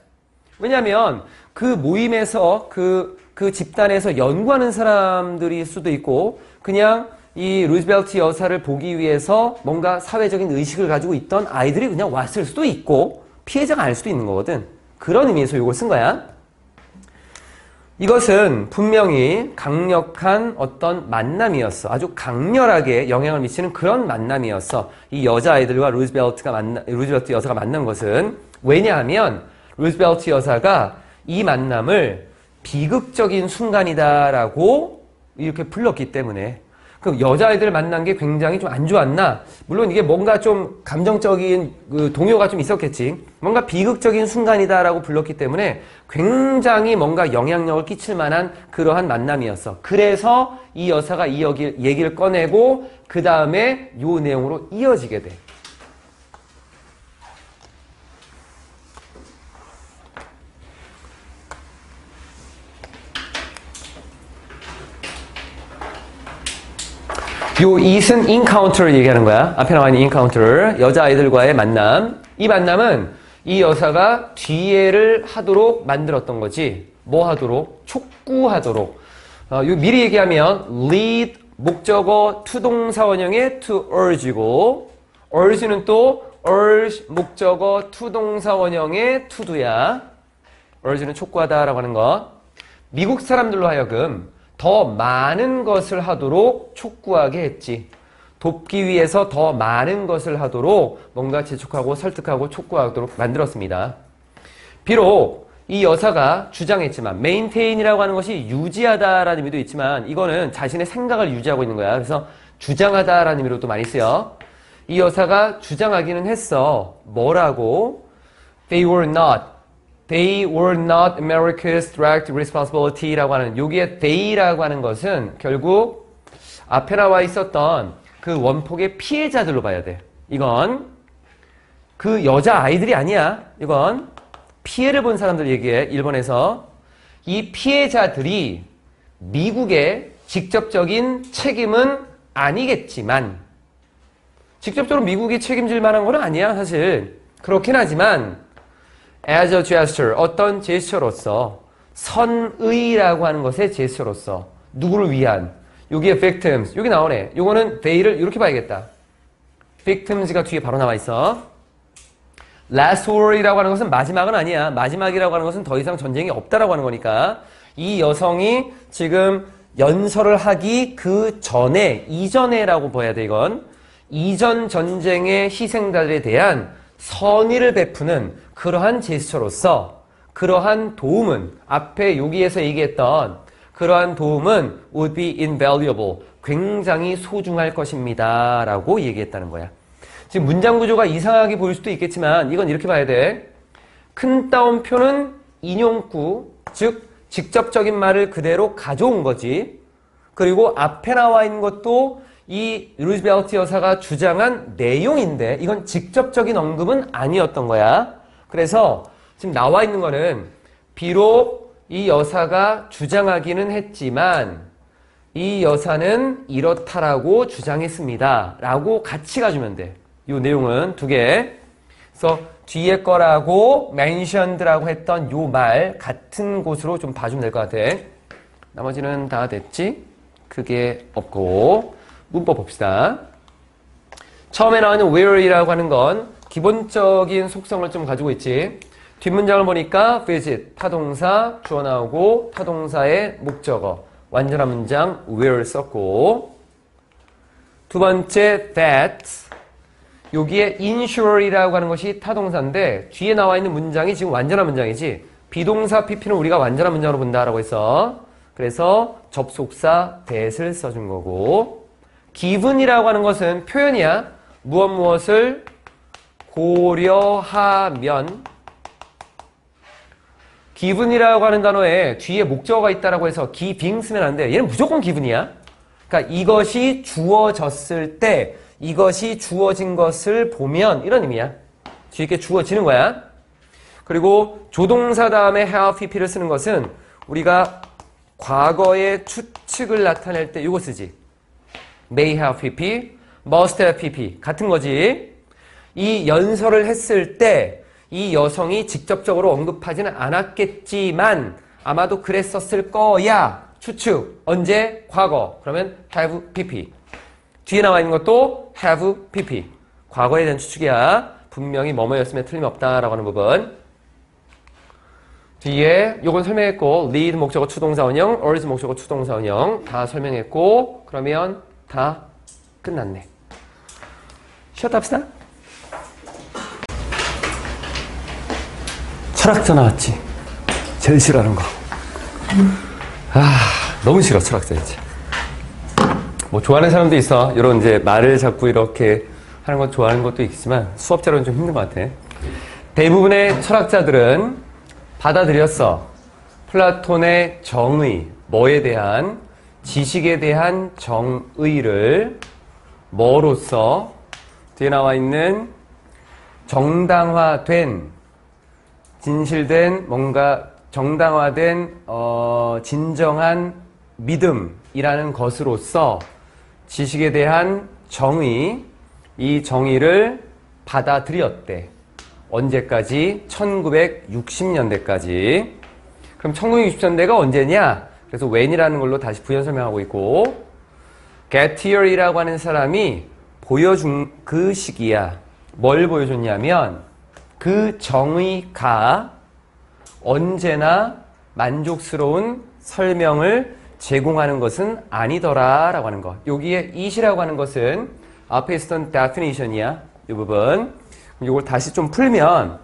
S1: 왜냐면 그 모임에서 그 집단에서 연구하는 사람들일 수도 있고 그냥 이 루즈벨트 여사를 보기 위해서 뭔가 사회적인 의식을 가지고 있던 아이들이 그냥 왔을 수도 있고 피해자가 아닐 수도 있는 거거든. 그런 의미에서 이걸 쓴 거야. 이것은 분명히 강력한 어떤 만남이었어. 아주 강렬하게 영향을 미치는 그런 만남이었어. 이 여자아이들과 루즈벨트 여사가 만난 것은. 왜냐하면 루즈벨트 여사가 이 만남을 비극적인 순간이다라고 이렇게 불렀기 때문에. 그 여자아이들 만난 게 굉장히 좀 안 좋았나? 물론 이게 뭔가 좀 감정적인 그 동요가 좀 있었겠지. 뭔가 비극적인 순간이다라고 불렀기 때문에 굉장히 뭔가 영향력을 끼칠 만한 그러한 만남이었어. 그래서 이 여사가 이 얘기를 꺼내고 그 다음에 요 내용으로 이어지게 돼. 요 it은 encounter를 얘기하는 거야. 앞에 나와 있는 encounter, 여자아이들과의 만남. 이 만남은 이 여사가 뒤에를 하도록 만들었던 거지. 뭐 하도록? 촉구하도록. 요 미리 얘기하면 lead 목적어 투동사 원형의 to urge고 urge는 또 urge 목적어 투동사 원형의 to do야. urge는 촉구하다라고 하는 거. 미국 사람들로 하여금 더 많은 것을 하도록 촉구하게 했지. 돕기 위해서 더 많은 것을 하도록 뭔가 재촉하고 설득하고 촉구하도록 만들었습니다. 비록 이 여사가 주장했지만 maintain이라고 하는 것이 유지하다라는 의미도 있지만 이거는 자신의 생각을 유지하고 있는 거야. 그래서 주장하다라는 의미로도 많이 쓰여. 이 여사가 주장하기는 했어. 뭐라고? They were not America's direct responsibility라고 하는 여기에 they라고 하는 것은 결국 앞에 나와 있었던 그 원폭의 피해자들로 봐야 돼. 이건 그 여자아이들이 아니야. 이건 피해를 본 사람들 얘기해. 일본에서 이 피해자들이 미국의 직접적인 책임은 아니겠지만 직접적으로 미국이 책임질 만한 건 아니야. 사실 그렇긴 하지만 as a gesture, 어떤 제스처로서 선의라고 하는 것의 제스처로서 누구를 위한 여기에 victims, 여기 나오네. 요거는 they를 이렇게 봐야겠다. victims가 뒤에 바로 나와 있어. last war이라고 하는 것은 마지막은 아니야. 마지막이라고 하는 것은 더 이상 전쟁이 없다라고 하는 거니까 이 여성이 지금 연설을 하기 그 전에, 이전에라고 봐야 돼. 이건 이전 전쟁의 희생자들에 대한 선의를 베푸는 그러한 제스처로서 그러한 도움은 앞에 여기에서 얘기했던 그러한 도움은 would be invaluable. 굉장히 소중할 것입니다. 라고 얘기했다는 거야. 지금 문장 구조가 이상하게 보일 수도 있겠지만 이건 이렇게 봐야 돼. 큰 따옴표는 인용구, 즉 직접적인 말을 그대로 가져온 거지. 그리고 앞에 나와 있는 것도 이 루즈벨트 여사가 주장한 내용인데 이건 직접적인 언급은 아니었던 거야. 그래서 지금 나와 있는 거는 비록 이 여사가 주장하기는 했지만 이 여사는 이렇다라고 주장했습니다. 라고 같이 가주면 돼. 이 내용은 두 개. 그래서 뒤에 거라고 mentioned라고 했던 요 말 같은 곳으로 좀 봐주면 될 것 같아. 나머지는 다 됐지? 크게 없고. 문법 봅시다. 처음에 나오는 where이라고 하는 건 기본적인 속성을 좀 가지고 있지. 뒷문장을 보니까 visit, 타동사, 주어 나오고 타동사의 목적어. 완전한 문장 where 썼고 두 번째 that 여기에 insure이라고 하는 것이 타동사인데 뒤에 나와 있는 문장이 지금 완전한 문장이지. 비동사 pp는 우리가 완전한 문장으로 본다라고 해서 그래서 접속사 that을 써준 거고 given이라고 하는 것은 표현이야. 무엇을 고려하면. given이라고 하는 단어에 뒤에 목적어가 있다라고 해서 giving 쓰면 안 돼. 얘는 무조건 given이야. 그러니까 이것이 주어졌을 때, 이것이 주어진 것을 보면 이런 의미야. 뒤에 이렇게 주어지는 거야. 그리고 조동사 다음에 have pp를 쓰는 것은 우리가 과거의 추측을 나타낼 때 이거 쓰지. may have pp, must have pp 같은 거지. 이 연설을 했을 때 이 여성이 직접적으로 언급하지는 않았겠지만 아마도 그랬었을 거야. 추측. 언제? 과거. 그러면 have pp. 뒤에 나와 있는 것도 have pp. 과거에 대한 추측이야. 분명히 뭐뭐였으면 틀림없다라고 하는 부분. 뒤에 요건 설명했고 lead 목적어 추동사 원형, urge 목적어 추동사 원형 다 설명했고 그러면 다 끝났네. 쉬었다 합시다. 철학자 나왔지. 제일 싫어하는 거. 너무 싫어 철학자 이제. 뭐 좋아하는 사람도 있어. 이런 이제 말을 자꾸 이렇게 하는 거 좋아하는 것도 있지만 수업자로는 좀 힘든 것 같아. 대부분의 철학자들은 받아들였어. 플라톤의 정의, 뭐에 대한 지식에 대한 정의를 뭐로써 뒤에 나와 있는 정당화된 진실된 뭔가 정당화된 진정한 믿음이라는 것으로서 지식에 대한 정의, 이 정의를 받아들였대. 언제까지? 1960년대까지. 그럼 1960년대가 언제냐? 그래서 when이라는 걸로 다시 부연 설명하고 있고 Gettyer이라고 하는 사람이 보여준 그 시기야. 뭘 보여줬냐면 그 정의가 언제나 만족스러운 설명을 제공하는 것은 아니더라 라고 하는 것. 여기에 it이라고 하는 것은 앞에 있었던 definition이야. 이 부분. 이걸 다시 좀 풀면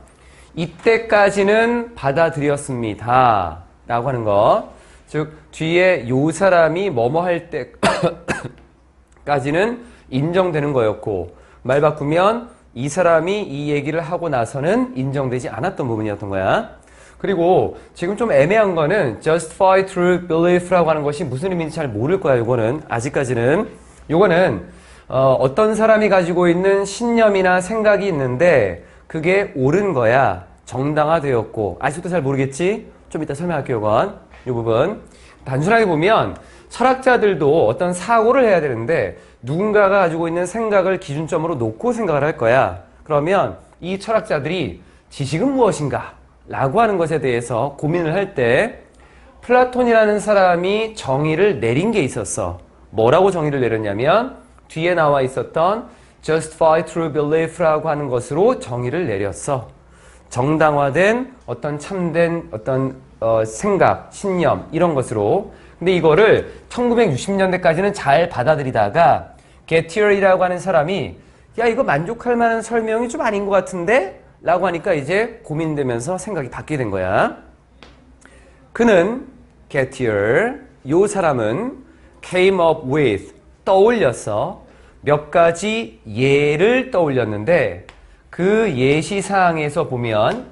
S1: 이때까지는 받아들였습니다 라고 하는 것. 즉 뒤에 요 사람이 뭐뭐 할 때까지는 인정되는 거였고 말 바꾸면 이 사람이 이 얘기를 하고 나서는 인정되지 않았던 부분이었던 거야. 그리고 지금 좀 애매한 거는 justify through belief라고 하는 것이 무슨 의미인지 잘 모를 거야. 요거는 아직까지는. 요거는 어떤 사람이 가지고 있는 신념이나 생각이 있는데 그게 옳은 거야. 정당화되었고 아직도 잘 모르겠지? 좀 이따 설명할게요. 요건. 요 부분. 단순하게 보면 철학자들도 어떤 사고를 해야 되는데 누군가가 가지고 있는 생각을 기준점으로 놓고 생각을 할 거야. 그러면 이 철학자들이 지식은 무엇인가? 라고 하는 것에 대해서 고민을 할 때 플라톤이라는 사람이 정의를 내린 게 있었어. 뭐라고 정의를 내렸냐면 뒤에 나와 있었던 justify through belief라고 하는 것으로 정의를 내렸어. 정당화된 어떤 참된 어떤 생각, 신념 이런 것으로. 근데 이거를 1960년대까지는 잘 받아들이다가 게티어이라고 하는 사람이 야 이거 만족할 만한 설명이 좀 아닌 것 같은데? 라고 하니까 이제 고민되면서 생각이 바뀌게 된 거야. 그는 게티어, 요 사람은 came up with, 떠올렸어. 몇 가지 예를 떠올렸는데 그 예시사항에서 보면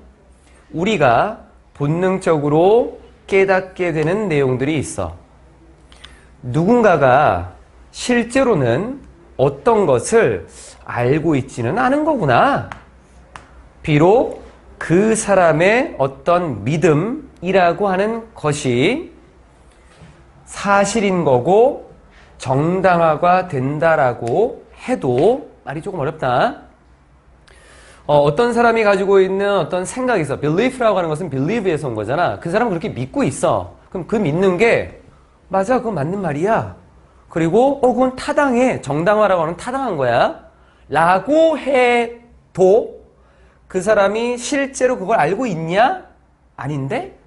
S1: 우리가 본능적으로 깨닫게 되는 내용들이 있어. 누군가가 실제로는 어떤 것을 알고 있지는 않은 거구나. 비록 그 사람의 어떤 믿음이라고 하는 것이 사실인 거고 정당화가 된다라고 해도 말이 조금 어렵다. 어떤 사람이 가지고 있는 어떤 생각이 있어. belief라고 하는 것은 believe에서 온 거잖아. 그 사람은 그렇게 믿고 있어. 그럼 그 믿는 게 맞아, 그건 맞는 말이야. 그리고 그건 타당해. 정당화라고 하는 타당한 거야. 라고 해도 그 사람이 실제로 그걸 알고 있냐? 아닌데?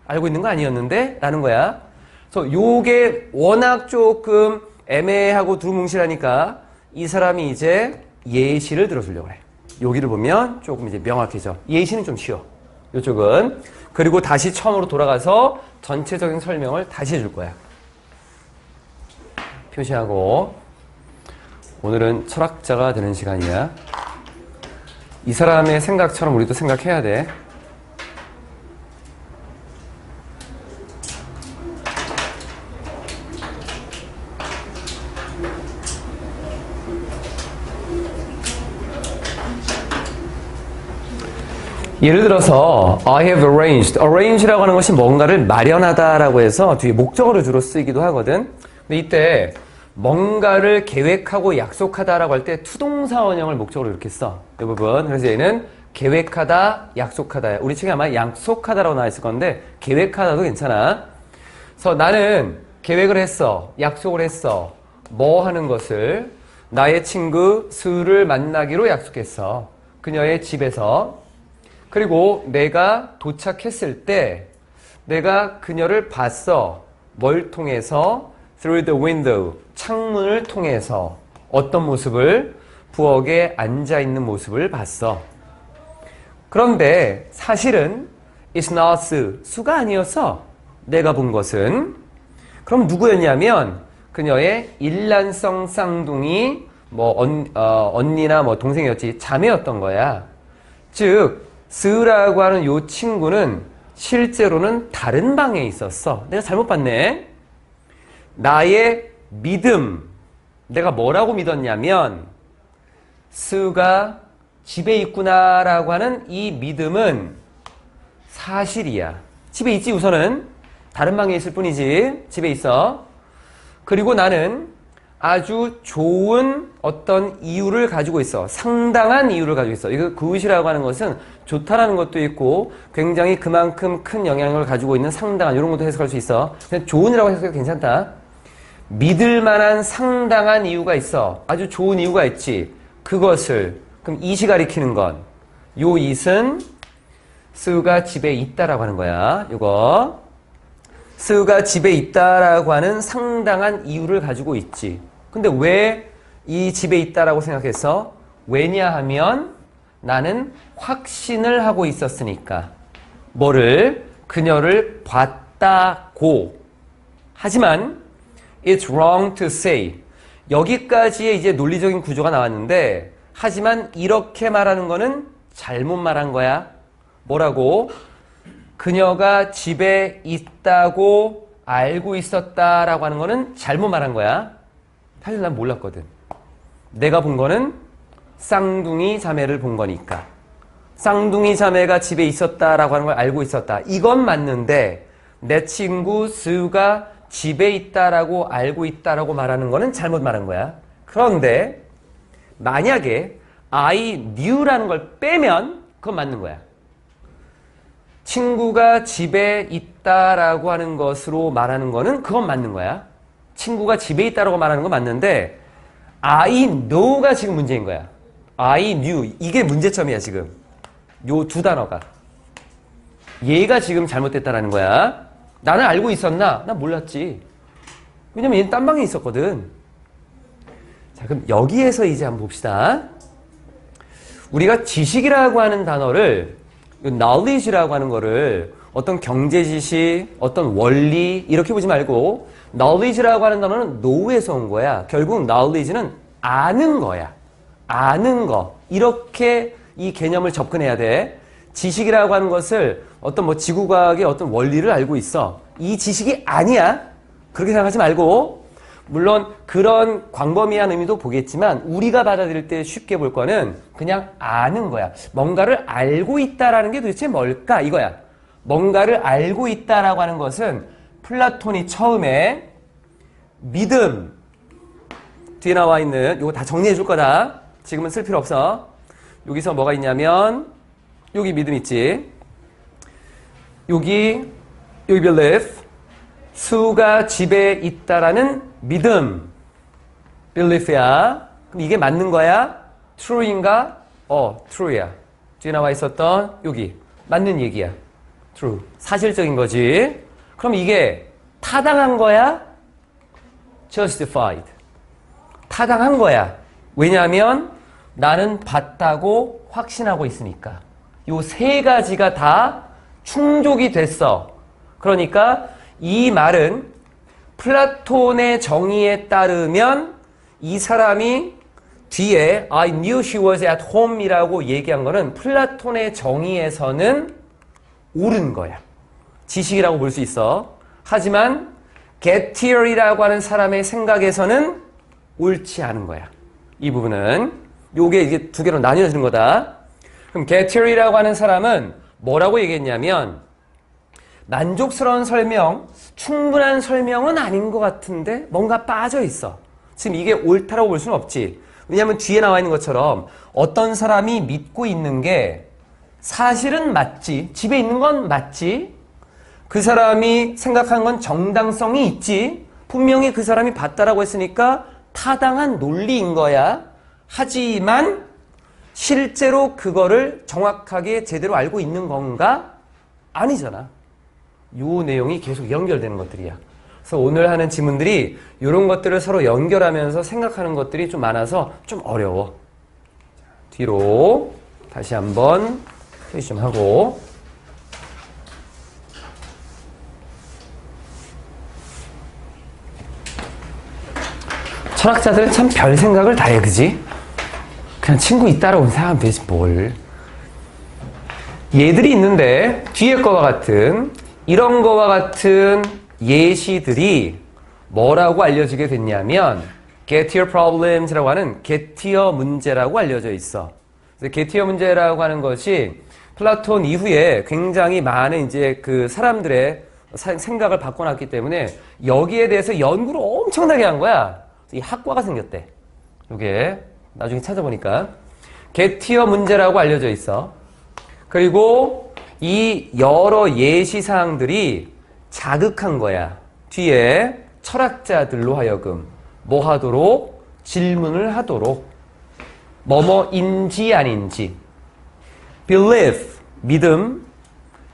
S1: 알고 있는 거 아니었는데? 라는 거야. 그래서 요게 워낙 조금 애매하고 두루뭉실하니까 이 사람이 이제 예시를 들어주려고 해. 여기를 보면 조금 이제 명확해져. 예시는 좀 쉬워. 이쪽은. 그리고 다시 처음으로 돌아가서 전체적인 설명을 다시 해줄 거야. 표시하고. 오늘은 철학자가 되는 시간이야. 이 사람의 생각처럼 우리도 생각해야 돼. 예를 들어서 I have arranged. arrange라고 하는 것이 뭔가를 마련하다라고 해서 뒤에 목적어로 주로 쓰이기도 하거든. 근데 이때 뭔가를 계획하고 약속하다라고 할 때 투동사 원형을 목적으로 이렇게 써. 이 부분. 그래서 얘는 계획하다, 약속하다. 우리 책에 아마 약속하다라고 나와 있을 건데 계획하다도 괜찮아. 그래서 나는 계획을 했어. 약속을 했어. 뭐 하는 것을? 나의 친구 수를 만나기로 약속했어. 그녀의 집에서. 그리고 내가 도착했을 때 내가 그녀를 봤어. 뭘 통해서? Through the window. 창문을 통해서 어떤 모습을? 부엌에 앉아있는 모습을 봤어. 그런데 사실은 It's not Sue. 수가 아니었어. 내가 본 것은. 그럼 누구였냐면 그녀의 일란성 쌍둥이 언니나 동생이었지. 자매였던 거야. 즉 스라고 하는 요 친구는 실제로는 다른 방에 있었어. 내가 잘못 봤네. 나의 믿음. 내가 뭐라고 믿었냐면 스가 집에 있구나라고 하는 이 믿음은 사실이야. 집에 있지 우선은. 다른 방에 있을 뿐이지. 집에 있어. 그리고 나는 아주 좋은 어떤 이유를 가지고 있어. 상당한 이유를 가지고 있어. 이거 그것이라고 하는 것은 좋다라는 것도 있고 굉장히 그만큼 큰 영향을 가지고 있는 상당한 이런 것도 해석할 수 있어. 그냥 좋은이라고 해석해도 괜찮다. 믿을 만한 상당한 이유가 있어. 아주 좋은 이유가 있지. 그것을 그럼 이시 가리키는 건 요 it은 스가 집에 있다라고 하는 거야. 요거 스가 집에 있다라고 하는 상당한 이유를 가지고 있지. 근데 왜 이 집에 있다라고 생각했어? 왜냐하면 나는 확신을 하고 있었으니까. 뭐를? 그녀를 봤다고. 하지만 it's wrong to say. 여기까지의 이제 논리적인 구조가 나왔는데 하지만 이렇게 말하는 거는 잘못 말한 거야. 뭐라고? 그녀가 집에 있다고 알고 있었다라고 하는 거는 잘못 말한 거야. 사실 난 몰랐거든. 내가 본 거는 쌍둥이 자매를 본 거니까. 쌍둥이 자매가 집에 있었다라고 하는 걸 알고 있었다. 이건 맞는데 내 친구 스가 집에 있다라고 알고 있다라고 말하는 거는 잘못 말한 거야. 그런데 만약에 I knew라는 걸 빼면 그건 맞는 거야. 친구가 집에 있다라고 하는 것으로 말하는 거는 그건 맞는 거야. 친구가 집에 있다라고 말하는 건 맞는데 I know가 지금 문제인 거야. I knew. 이게 문제점이야 지금. 요 두 단어가. 얘가 지금 잘못됐다라는 거야. 나는 알고 있었나? 난 몰랐지. 왜냐면 얘는 딴 방에 있었거든. 자, 그럼 여기에서 이제 한번 봅시다. 우리가 지식이라고 하는 단어를 knowledge라고 하는 거를 어떤 경제 지식, 어떤 원리 이렇게 보지 말고 knowledge라고 하는 단어는 know에서 온 거야. 결국 knowledge는 아는 거야. 아는 거. 이렇게 이 개념을 접근해야 돼. 지식이라고 하는 것을 어떤 지구과학의 어떤 원리를 알고 있어. 이 지식이 아니야. 그렇게 생각하지 말고 물론 그런 광범위한 의미도 보겠지만 우리가 받아들일 때 쉽게 볼 거는 그냥 아는 거야. 뭔가를 알고 있다라는 게 도대체 뭘까? 이거야. 뭔가를 알고 있다라고 하는 것은 플라톤이 처음에 믿음 뒤에 나와 있는 이거 다 정리해 줄 거다. 지금은 쓸 필요 없어. 여기서 뭐가 있냐면 여기 믿음 있지. 여기 belief 수가 집에 있다라는 믿음 belief야. 그럼 이게 맞는 거야? true인가? true야. 뒤에 나와 있었던 여기 맞는 얘기야. true. 사실적인 거지. 그럼 이게 타당한 거야? justified. 타당한 거야. 왜냐하면 나는 봤다고 확신하고 있으니까. 요 세 가지가 다 충족이 됐어. 그러니까 이 말은 플라톤의 정의에 따르면 이 사람이 뒤에 I knew she was at home 이라고 얘기한 거는 플라톤의 정의에서는 옳은 거야. 지식이라고 볼 수 있어. 하지만 게티어이라고 하는 사람의 생각에서는 옳지 않은 거야. 이 부분은 요게 이게 두 개로 나뉘어지는 거다. 그럼 게티어이라고 하는 사람은 뭐라고 얘기했냐면 만족스러운 설명, 충분한 설명은 아닌 것 같은데 뭔가 빠져 있어. 지금 이게 옳다라고 볼 수는 없지. 왜냐하면 뒤에 나와 있는 것처럼 어떤 사람이 믿고 있는 게 사실은 맞지. 집에 있는 건 맞지. 그 사람이 생각한 건 정당성이 있지. 분명히 그 사람이 봤다라고 했으니까 타당한 논리인 거야. 하지만 실제로 그거를 정확하게 제대로 알고 있는 건가? 아니잖아. 요 내용이 계속 연결되는 것들이야. 그래서 오늘 하는 지문들이 이런 것들을 서로 연결하면서 생각하는 것들이 좀 많아서 좀 어려워. 뒤로 다시 한번 표시 좀 하고. 철학자들은 참 별 생각을 다 해, 그지? 그냥 친구 있다라고 생각하면 되지 뭘. 예들이 있는데 뒤에 거와 같은 이런 거와 같은 예시들이 뭐라고 알려지게 됐냐면 Gettier Problems라고 하는 게티어 문제라고 알려져 있어. 그래서 게티어 문제라고 하는 것이 플라톤 이후에 굉장히 많은 이제 그 사람들의 생각을 바꿔놨기 때문에 여기에 대해서 연구를 엄청나게 한 거야. 이 학과가 생겼대. 이게 나중에 찾아보니까 게티어 문제라고 알려져 있어. 그리고 이 여러 예시사항들이 자극한 거야. 뒤에 철학자들로 하여금 뭐 하도록? 질문을 하도록. 뭐뭐인지 아닌지. belief, 믿음.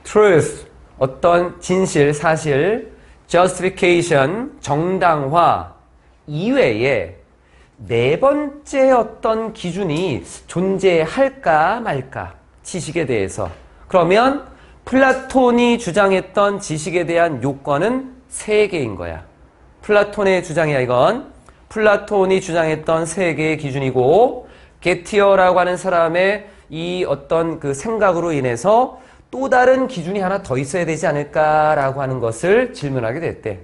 S1: truth, 어떤 진실, 사실. justification, 정당화 이외에 네 번째 어떤 기준이 존재할까 말까. 지식에 대해서. 그러면 플라톤이 주장했던 지식에 대한 요건은 세 개인 거야. 플라톤의 주장이야 이건. 플라톤이 주장했던 세 개의 기준이고 게티어라고 하는 사람의 이 어떤 그 생각으로 인해서 또 다른 기준이 하나 더 있어야 되지 않을까라고 하는 것을 질문하게 됐대.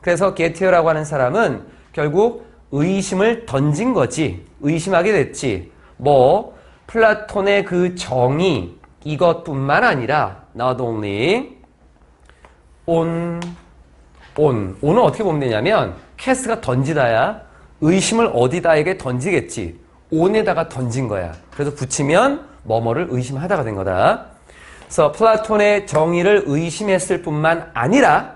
S1: 그래서 게티어라고 하는 사람은 결국 의심을 던진 거지. 의심하게 됐지. 뭐 플라톤의 그 정의 이것뿐만 아니라 not only on은 어떻게 보면 되냐면 캐스가 던지다야. 의심을 어디다에게 던지겠지. on에다가 던진 거야. 그래서 붙이면 뭐뭐를 의심하다가 된 거다. 그래서 플라톤의 정의를 의심했을 뿐만 아니라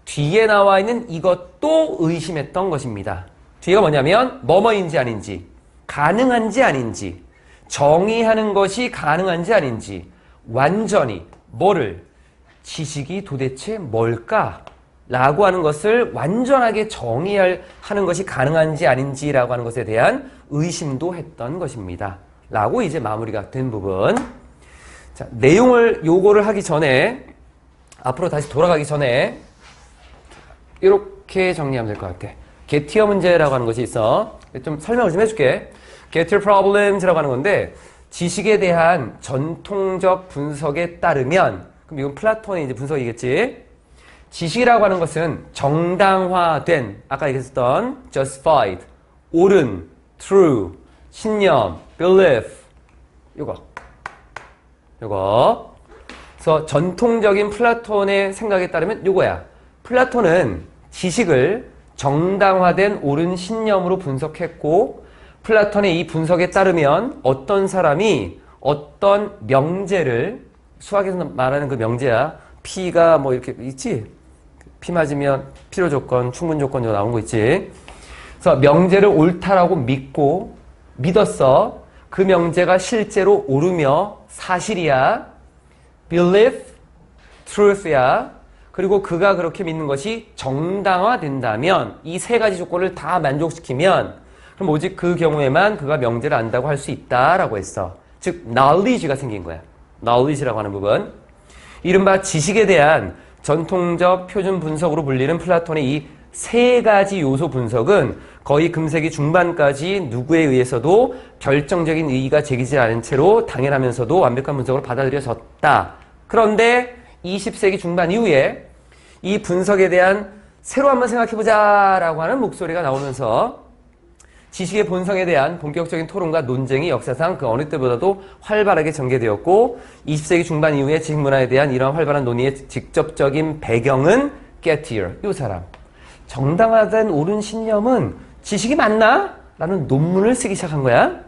S1: 뒤에 나와 있는 이것도 의심했던 것입니다. 뒤가 뭐냐면 뭐뭐인지 아닌지, 가능한지 아닌지, 정의하는 것이 가능한지 아닌지, 완전히 뭐를, 지식이 도대체 뭘까? 라고 하는 것을 완전하게 정의하는 것이 가능한지 아닌지라고 하는 것에 대한 의심도 했던 것입니다. 라고 이제 마무리가 된 부분. 자, 내용을 요거를 하기 전에 앞으로 다시 돌아가기 전에 이렇게 정리하면 될 것 같아. 게티어 문제라고 하는 것이 있어. 좀 설명을 좀 해줄게. Gettier Problems라고 하는 건데 지식에 대한 전통적 분석에 따르면 그럼 이건 플라톤의 이제 분석이겠지. 지식이라고 하는 것은 정당화된 아까 얘기했었던 justified, 옳은, true, 신념, belief 요거. 그래서 전통적인 플라톤의 생각에 따르면 요거야. 플라톤은 지식을 정당화된 옳은 신념으로 분석했고 플라톤의 이 분석에 따르면 어떤 사람이 어떤 명제를 수학에서 말하는 그 명제야. P가 뭐 이렇게 있지? P 맞으면 필요 조건, 충분 조건 이거 나온 거 있지? 그래서 명제를 옳다라고 믿었어. 그 명제가 실제로 옳으며 사실이야. belief, truth야. 그리고 그가 그렇게 믿는 것이 정당화된다면 이 세 가지 조건을 다 만족시키면 그럼 오직 그 경우에만 그가 명제를 안다고 할 수 있다라고 했어. 즉 knowledge가 생긴 거야. knowledge라고 하는 부분. 이른바 지식에 대한 전통적 표준 분석으로 불리는 플라톤의 이 세 가지 요소 분석은 거의 금세기 중반까지 누구에 의해서도 결정적인 의의가 제기되지 않은 채로 당연하면서도 완벽한 분석으로 받아들여졌다. 그런데 20세기 중반 이후에 이 분석에 대한 새로 한번 생각해보자 라고 하는 목소리가 나오면서 지식의 본성에 대한 본격적인 토론과 논쟁이 역사상 그 어느 때보다도 활발하게 전개되었고 20세기 중반 이후에 지식문화에 대한 이러한 활발한 논의의 직접적인 배경은 게티어, 이 사람. 정당화된 옳은 신념은 지식이 맞나? 라는 논문을 쓰기 시작한 거야.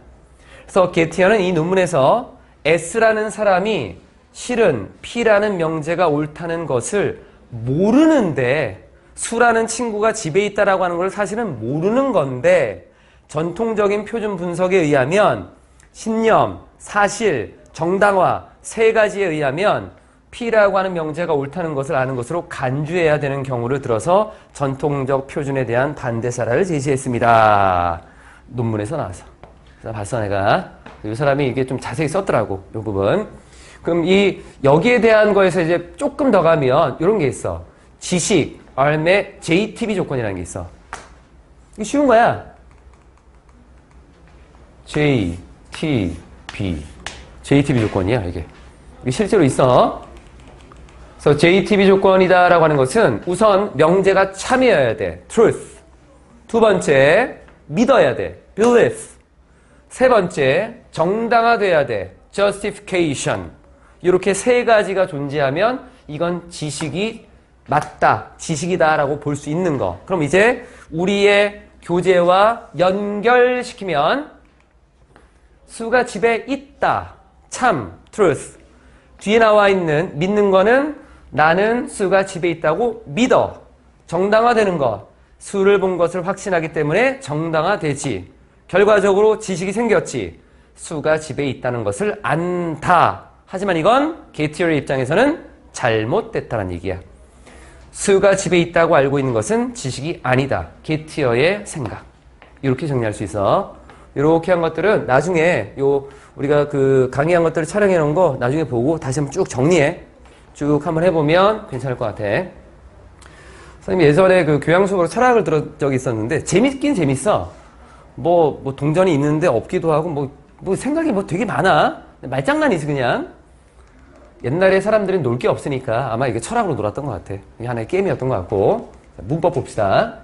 S1: 그래서 게티어는 이 논문에서 S라는 사람이 실은 P라는 명제가 옳다는 것을 모르는데 수라는 친구가 집에 있다라고 하는 걸 사실은 모르는 건데 전통적인 표준 분석에 의하면 신념, 사실, 정당화 세 가지에 의하면 P라고 하는 명제가 옳다는 것을 아는 것으로 간주해야 되는 경우를 들어서 전통적 표준에 대한 반대사례를 제시했습니다. 논문에서 나와서. 그래서 봤어 내가. 이 사람이 이게 좀 자세히 썼더라고. 이 부분. 그럼 여기에 대한 거에서 이제 조금 더 가면 이런 게 있어. 지식, 얼매, JTB 조건이라는 게 있어. 이게 쉬운 거야. JTB. JTB 조건이야, 이게. 이게 실제로 있어. 그래서 JTB 조건이다라고 하는 것은 우선 명제가 참여해야 돼. truth. 두 번째, 믿어야 돼. belief. 세 번째, 정당화돼야 돼. justification. 이렇게 세 가지가 존재하면 이건 지식이 맞다, 지식이다라고 볼 수 있는 거. 그럼 이제 우리의 교재와 연결시키면 수가 집에 있다, 참, truth. 뒤에 나와 있는 믿는 거는 나는 수가 집에 있다고 믿어. 정당화되는 거. 수를 본 것을 확신하기 때문에 정당화되지. 결과적으로 지식이 생겼지. 수가 집에 있다는 것을 안다. 하지만 이건 게티어의 입장에서는 잘못됐다는 얘기야. 수가 집에 있다고 알고 있는 것은 지식이 아니다. 게티어의 생각. 이렇게 정리할 수 있어. 이렇게 한 것들은 나중에 우리가 그 강의한 것들을 촬영해 놓은 거 나중에 보고 다시 한번 쭉 정리해. 쭉 한번 해보면 괜찮을 것 같아. 선생님이 예전에 그 교양 수업으로 철학을 들은 적이 있었는데 재밌긴 재밌어. 뭐 동전이 있는데 없기도 하고 뭐 생각이 되게 많아. 말장난이지 그냥. 옛날에 사람들은 놀 게 없으니까 아마 이게 철학으로 놀았던 것 같아. 이게 하나의 게임이었던 것 같고. 자, 문법 봅시다.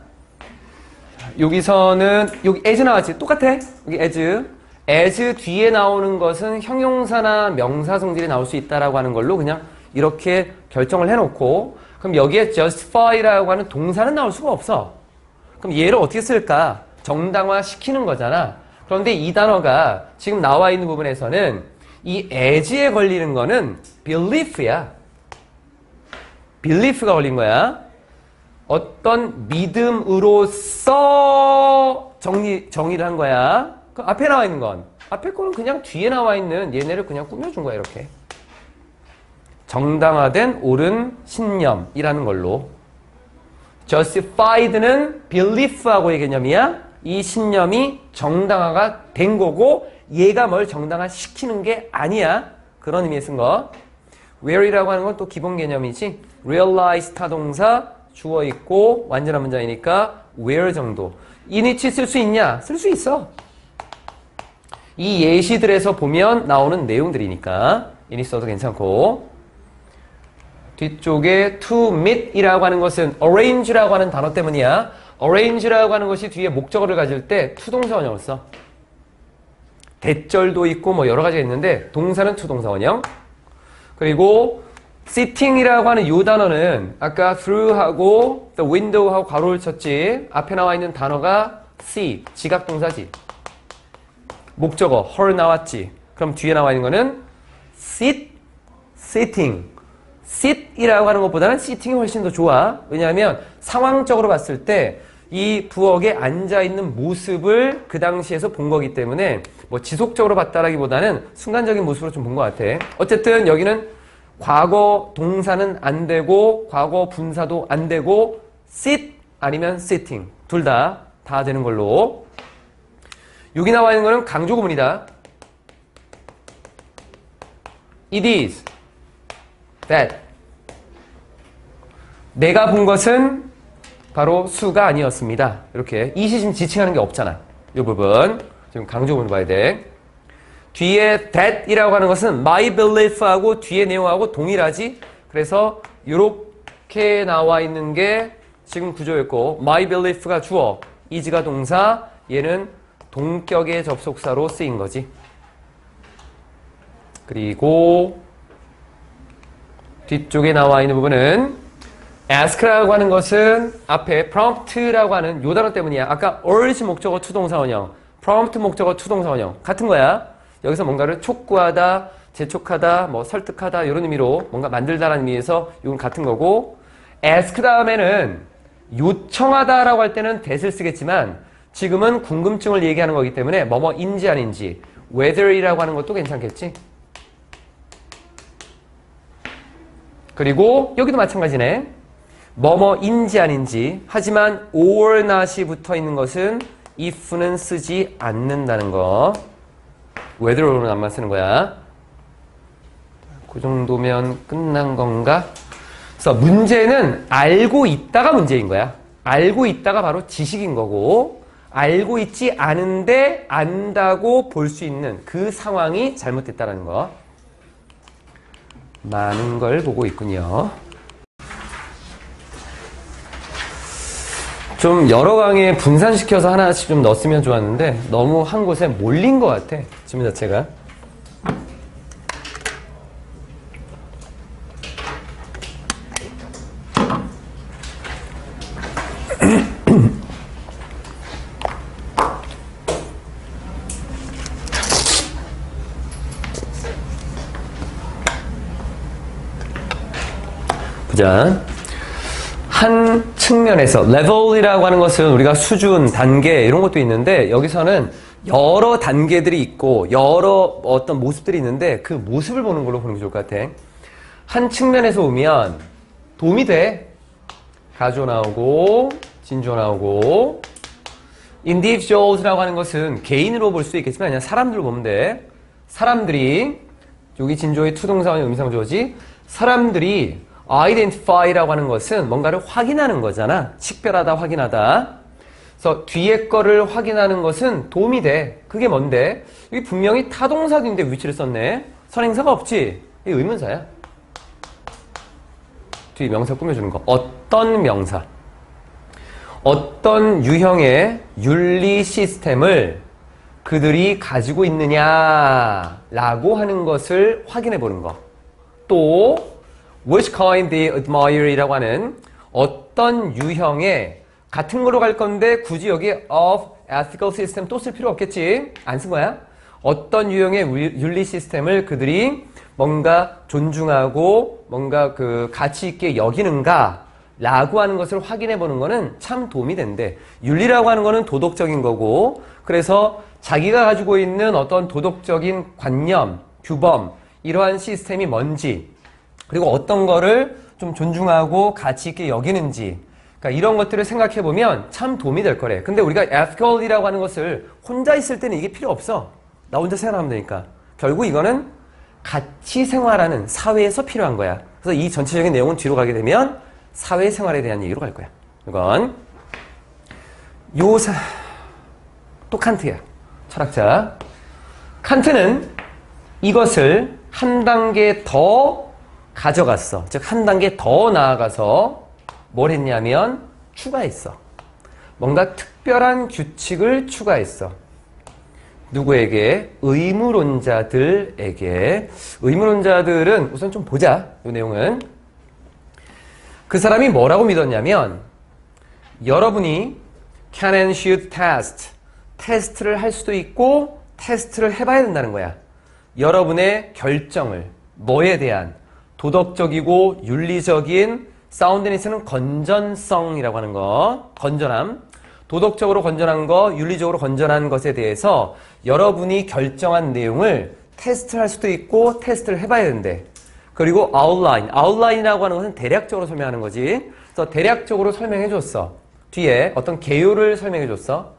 S1: 여기서는 여기 as 나왔지? 똑같아. 여기 as 뒤에 나오는 것은 형용사나 명사 성질이 나올 수 있다라고 하는 걸로 그냥 이렇게 결정을 해놓고 그럼 여기에 justify라고 하는 동사는 나올 수가 없어. 그럼 얘를 어떻게 쓸까? 정당화 시키는 거잖아. 그런데 이 단어가 지금 나와 있는 부분에서는 이 as에 걸리는 거는 belief야. belief가 걸린 거야. 어떤 믿음으로써 정의를 한 거야. 그 앞에 나와 있는 건 앞에 거는 그냥 뒤에 나와 있는 얘네를 그냥 꾸며준 거야. 이렇게 정당화된 옳은 신념이라는 걸로. justified는 belief하고의 개념이야. 이 신념이 정당화가 된 거고 얘가 뭘 정당화시키는 게 아니야. 그런 의미에 쓴 거. where이라고 하는 건 또 기본 개념이지. realize 타동사 주어 있고 완전한 문장이니까 where 정도. init 쓸 수 있냐? 쓸 수 있어. 이 예시들에서 보면 나오는 내용들이니까 init 써도 괜찮고. 뒤쪽에 to meet 이라고 하는 것은 arrange라고 하는 단어 때문이야. arrange라고 하는 것이 뒤에 목적어를 가질 때 투동사 원형을 써. 대절도 있고 뭐 여러 가지가 있는데 동사는 투동사 원형. 그리고 sitting이라고 하는 이 단어는 아까 through하고 the window하고 괄호를 쳤지. 앞에 나와 있는 단어가 see, 지각동사지. 목적어 her 나왔지. 그럼 뒤에 나와 있는 거는 sit, sitting. sit이라고 하는 것보다는 sitting이 훨씬 더 좋아. 왜냐하면 상황적으로 봤을 때 이 부엌에 앉아있는 모습을 그 당시에서 본 거기 때문에 뭐 지속적으로 봤다라기보다는 순간적인 모습으로 좀 본 것 같아. 어쨌든 여기는 과거 동사는 안 되고 과거 분사도 안 되고 sit 아니면 sitting 둘 다 되는 걸로. 여기 나와 있는 거는 강조 구문이다. It is that 내가 본 것은 바로 수가 아니었습니다. 이렇게 이시 지금 지칭하는 게 없잖아. 이 부분 지금 강조문을 봐야 돼. 뒤에 that이라고 하는 것은 my belief하고 뒤에 내용하고 동일하지. 그래서 이렇게 나와 있는 게 지금 구조였고 my belief가 주어, is가 동사, 얘는 동격의 접속사로 쓰인 거지. 그리고 뒤쪽에 나와 있는 부분은 ask라고 하는 것은 앞에 prompt라고 하는 요 단어 때문이야. 아까 urge 목적어 투동사 원형, prompt 목적어 투동사 원형 같은 거야. 여기서 뭔가를 촉구하다, 재촉하다, 뭐 설득하다 이런 의미로 뭔가 만들다라는 의미에서 이건 같은 거고, ask 다음에는 요청하다라고 할 때는 that을 쓰겠지만 지금은 궁금증을 얘기하는 거기 때문에 뭐뭐인지 아닌지 whether이라고 하는 것도 괜찮겠지. 그리고 여기도 마찬가지네. 뭐뭐인지 아닌지. 하지만 or not이 붙어 있는 것은 if는 쓰지 않는다는 거. whether로는 안만 쓰는 거야. 그 정도면 끝난 건가? 그래서 문제는 알고 있다가 문제인 거야. 알고 있다가 바로 지식인 거고, 알고 있지 않은데 안다고 볼 수 있는 그 상황이 잘못됐다는 거. 많은 걸 보고 있군요. 좀 여러 강에 분산시켜서 하나씩 좀 넣었으면 좋았는데 너무 한 곳에 몰린 것 같아. 질문 자체가. 보자. 한 측면에서 level이라고 하는 것은 우리가 수준, 단계 이런 것도 있는데 여기서는 여러 단계들이 있고 여러 어떤 모습들이 있는데 그 모습을 보는 걸로 보는 게 좋을 것 같아. 한 측면에서 보면 도움이 돼. 가조 나오고 진조 나오고 individuals라고 하는 것은 개인으로 볼 수 있겠지만 그냥 사람들로 보면 돼. 사람들이 여기 진조의 투동사원의 음성조지. 사람들이 identify라고 하는 것은 뭔가를 확인하는 거잖아. 식별하다, 확인하다. 그래서 뒤에 거를 확인하는 것은 도움이 돼. 그게 뭔데? 여기 분명히 타동사인데 위치를 썼네. 선행사가 없지? 이게 의문사야. 뒤에 명사 꾸며주는 거. 어떤 명사. 어떤 유형의 윤리 시스템을 그들이 가지고 있느냐라고 하는 것을 확인해 보는 거. 또 which kind they admire 이라고 하는 어떤 유형의 같은 거로 갈 건데 굳이 여기 of ethical system 또 쓸 필요 없겠지. 안 쓴 거야. 어떤 유형의 윤리 시스템을 그들이 뭔가 존중하고 뭔가 그 가치 있게 여기는가 라고 하는 것을 확인해 보는 거는 참 도움이 된대. 윤리라고 하는 거는 도덕적인 거고, 그래서 자기가 가지고 있는 어떤 도덕적인 관념, 규범 이러한 시스템이 뭔지, 그리고 어떤 거를 좀 존중하고 가치 있게 여기는지, 그러니까 이런 것들을 생각해 보면 참 도움이 될 거래. 근데 우리가 ethical이라고 하는 것을 혼자 있을 때는 이게 필요 없어. 나 혼자 생활하면 되니까. 결국 이거는 같이 생활하는 사회에서 필요한 거야. 그래서 이 전체적인 내용은 뒤로 가게 되면 사회생활에 대한 얘기로 갈 거야. 이건 또 칸트야. 철학자. 칸트는 이것을 한 단계 더 가져갔어. 즉 한 단계 더 나아가서 뭘 했냐면 추가했어. 뭔가 특별한 규칙을 추가했어. 누구에게? 의무론자들에게. 의무론자들은 우선 좀 보자. 이 내용은. 그 사람이 뭐라고 믿었냐면 여러분이 can and should test. 테스트를 할 수도 있고 테스트를 해봐야 된다는 거야. 여러분의 결정을 뭐에 대한 도덕적이고 윤리적인 사운드니스는 건전성이라고 하는 거. 건전함. 도덕적으로 건전한 거, 윤리적으로 건전한 것에 대해서 여러분이 결정한 내용을 테스트할 수도 있고 테스트를 해봐야 된대. 그리고 outline. outline이라고 하는 것은 대략적으로 설명하는 거지. 그래서 대략적으로 설명해 줬어. 뒤에 어떤 개요를 설명해 줬어.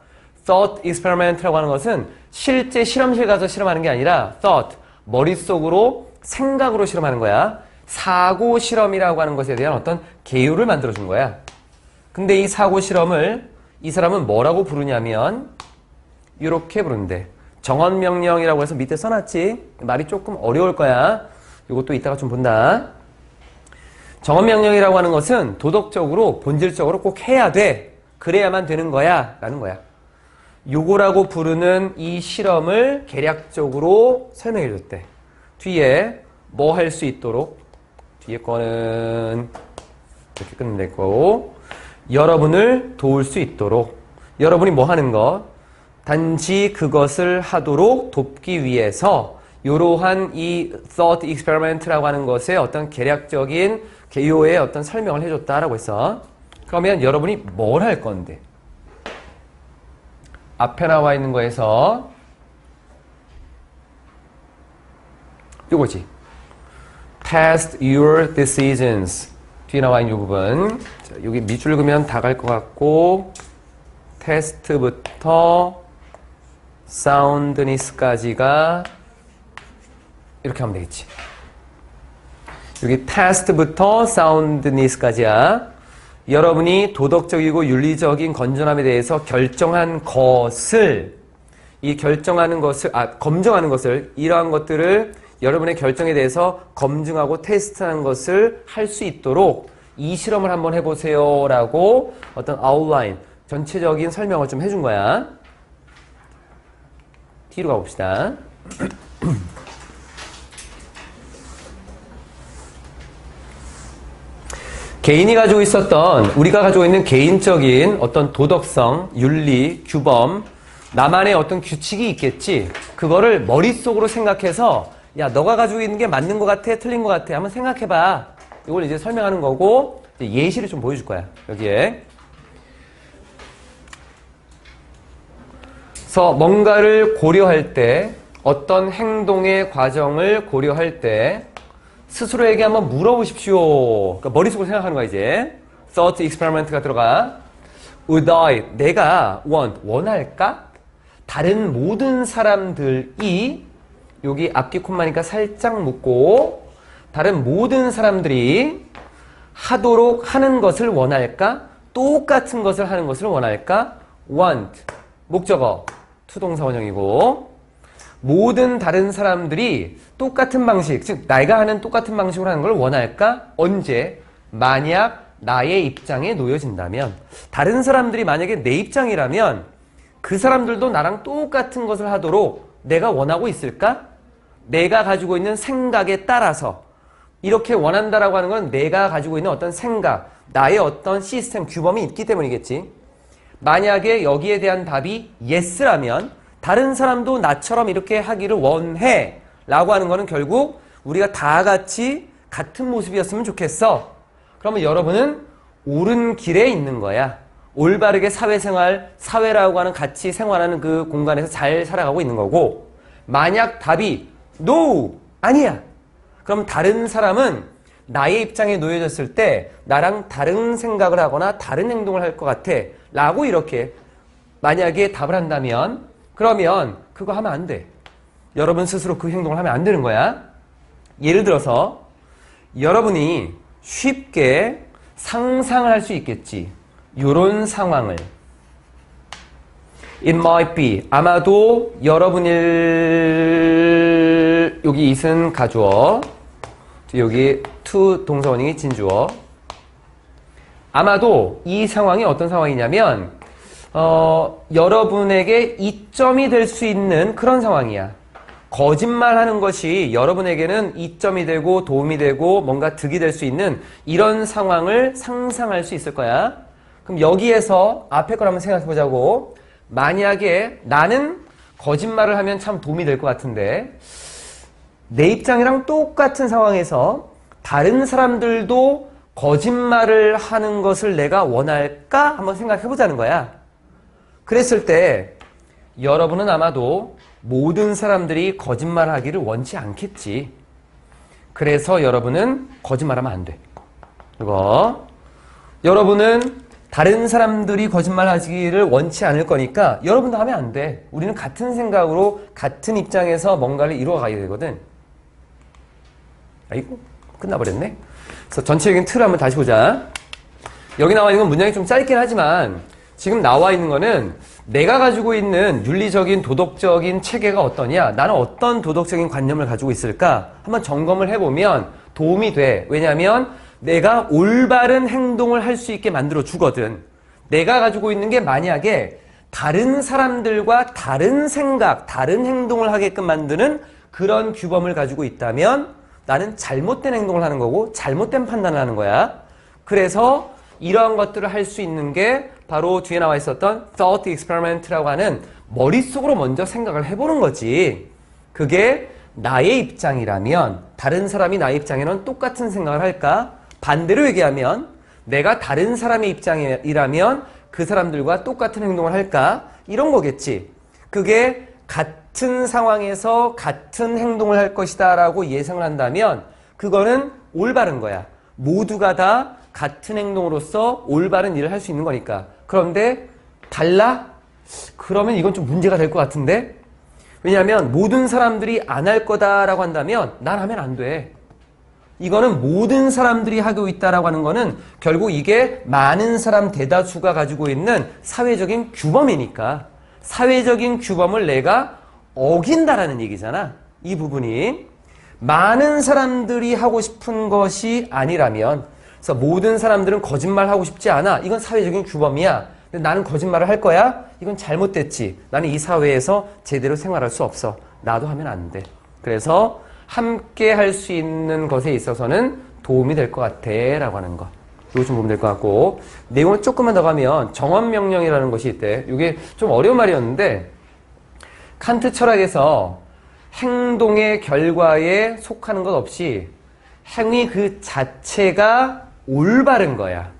S1: thought experiment라고 하는 것은 실제 실험실 가서 실험하는 게 아니라 thought, 머릿속으로 생각으로 실험하는 거야. 사고 실험이라고 하는 것에 대한 어떤 개요를 만들어 준 거야. 근데 이 사고 실험을 이 사람은 뭐라고 부르냐면 이렇게 부른대. 정언명령이라고 해서 밑에 써놨지. 말이 조금 어려울 거야. 이것도 이따가 좀 본다. 정언명령이라고 하는 것은 도덕적으로 본질적으로 꼭 해야 돼. 그래야만 되는 거야 라는 거야. 요거라고 부르는 이 실험을 개략적으로 설명해 줬대. 뒤에 뭐 할 수 있도록, 뒤에 거는 이렇게 끝내면 될 거고, 여러분을 도울 수 있도록, 여러분이 뭐 하는 것, 단지 그것을 하도록 돕기 위해서 이러한 이 thought experiment라고 하는 것의 어떤 개략적인 개요의 어떤 설명을 해줬다라고 했어. 그러면 여러분이 뭘 할 건데? 앞에 나와 있는 거에서 요거지. Test your decisions. 뒤에 나와 있는 이 부분. 자, 여기 밑줄 그으면 다 갈 것 같고, 테스트부터 사운드니스까지가 이렇게 하면 되겠지. 여기 테스트부터 사운드니스까지야. 여러분이 도덕적이고 윤리적인 건전함에 대해서 결정한 것을, 이 결정하는 것을, 검증하는 것을, 이러한 것들을 여러분의 결정에 대해서 검증하고 테스트하는 것을 할 수 있도록 이 실험을 한번 해보세요 라고 어떤 아웃라인, 전체적인 설명을 좀 해준 거야. 뒤로 가봅시다. 개인이 가지고 있었던, 우리가 가지고 있는 개인적인 어떤 도덕성, 윤리, 규범, 나만의 어떤 규칙이 있겠지. 그거를 머릿속으로 생각해서 야, 너가 가지고 있는 게 맞는 것 같아? 틀린 것 같아? 한번 생각해봐. 이걸 이제 설명하는 거고, 이제 예시를 좀 보여줄 거야. 여기에. 그래서 뭔가를 고려할 때, 어떤 행동의 과정을 고려할 때 스스로에게 한번 물어보십시오. 그러니까 머릿속으로 생각하는 거야 이제. Thought experiment가 들어가. Would I, 내가 원할까? 다른 모든 사람들이, 여기 앞뒤 콤마니까 살짝 묶고, 다른 모든 사람들이 하도록 하는 것을 원할까? 똑같은 것을 하는 것을 원할까? Want, 목적어, 투동사 원형이고, 모든 다른 사람들이 똑같은 방식, 즉 내가 하는 똑같은 방식으로 하는 걸 원할까? 언제? 만약 나의 입장에 놓여진다면. 다른 사람들이 만약에 내 입장이라면 그 사람들도 나랑 똑같은 것을 하도록 내가 원하고 있을까? 내가 가지고 있는 생각에 따라서. 이렇게 원한다라고 하는 건 내가 가지고 있는 어떤 생각, 나의 어떤 시스템, 규범이 있기 때문이겠지. 만약에 여기에 대한 답이 yes라면 다른 사람도 나처럼 이렇게 하기를 원해 라고 하는 거는 결국 우리가 다 같이 같은 모습이었으면 좋겠어. 그러면 여러분은 옳은 길에 있는 거야. 올바르게 사회생활, 사회라고 하는 같이 생활하는 그 공간에서 잘 살아가고 있는 거고, 만약 답이 no! 아니야! 그럼 다른 사람은 나의 입장에 놓여졌을 때 나랑 다른 생각을 하거나 다른 행동을 할 것 같아 라고 이렇게 만약에 답을 한다면, 그러면 그거 하면 안 돼. 여러분 스스로 그 행동을 하면 안 되는 거야. 예를 들어서 여러분이 쉽게 상상을 할 수 있겠지. 요런 상황을. It might be. 아마도 여러분일, 여기 it은 가주어, 여기 to 동사원형이 진주어. 아마도 이 상황이 어떤 상황이냐면 여러분에게 이점이 될 수 있는 그런 상황이야. 거짓말하는 것이 여러분에게는 이점이 되고 도움이 되고 뭔가 득이 될 수 있는 이런 상황을 상상할 수 있을 거야. 그럼 여기에서 앞에 걸 한번 생각해 보자고. 만약에 나는 거짓말을 하면 참 도움이 될 것 같은데 내 입장이랑 똑같은 상황에서 다른 사람들도 거짓말을 하는 것을 내가 원할까? 한번 생각해 보자는 거야. 그랬을 때 여러분은 아마도 모든 사람들이 거짓말을 하기를 원치 않겠지. 그래서 여러분은 거짓말하면 안 돼. 이거. 여러분은 다른 사람들이 거짓말하기를 원치 않을 거니까 여러분도 하면 안 돼. 우리는 같은 생각으로 같은 입장에서 뭔가를 이루어가야 되거든. 아이고 끝나버렸네. 그래서 전체적인 틀을 한번 다시 보자. 여기 나와 있는 건 문장이 좀 짧긴 하지만 지금 나와 있는 거는 내가 가지고 있는 윤리적인 도덕적인 체계가 어떠냐, 나는 어떤 도덕적인 관념을 가지고 있을까 한번 점검을 해보면 도움이 돼. 왜냐하면 내가 올바른 행동을 할 수 있게 만들어 주거든. 내가 가지고 있는 게 만약에 다른 사람들과 다른 생각, 다른 행동을 하게끔 만드는 그런 규범을 가지고 있다면 나는 잘못된 행동을 하는 거고 잘못된 판단을 하는 거야. 그래서 이러한 것들을 할 수 있는 게 바로 뒤에 나와 있었던 thought experiment라고 하는 머릿속으로 먼저 생각을 해보는 거지. 그게 나의 입장이라면 다른 사람이 나의 입장에는 똑같은 생각을 할까? 반대로 얘기하면 내가 다른 사람의 입장이라면 그 사람들과 똑같은 행동을 할까? 이런 거겠지. 그게 같은 상황에서 같은 행동을 할 것이다 라고 예상을 한다면 그거는 올바른 거야. 모두가 다 같은 행동으로서 올바른 일을 할 수 있는 거니까. 그런데 달라? 그러면 이건 좀 문제가 될 것 같은데? 왜냐하면 모든 사람들이 안 할 거다라고 한다면 난 하면 안 돼. 이거는 모든 사람들이 하고 있다라고 하는 거는 결국 이게 많은 사람 대다수가 가지고 있는 사회적인 규범이니까 사회적인 규범을 내가 어긴다라는 얘기잖아. 이 부분이 많은 사람들이 하고 싶은 것이 아니라면, 그래서 모든 사람들은 거짓말하고 싶지 않아. 이건 사회적인 규범이야. 근데 나는 거짓말을 할 거야? 이건 잘못됐지. 나는 이 사회에서 제대로 생활할 수 없어. 나도 하면 안 돼. 그래서 함께 할 수 있는 것에 있어서는 도움이 될 것 같아 라고 하는 거. 이거 좀 보면 될 것 같고, 내용을 조금만 더 가면 정언명령이라는 것이 있대. 이게 좀 어려운 말이었는데 칸트 철학에서 행동의 결과에 속하는 것 없이 행위 그 자체가 올바른 거야.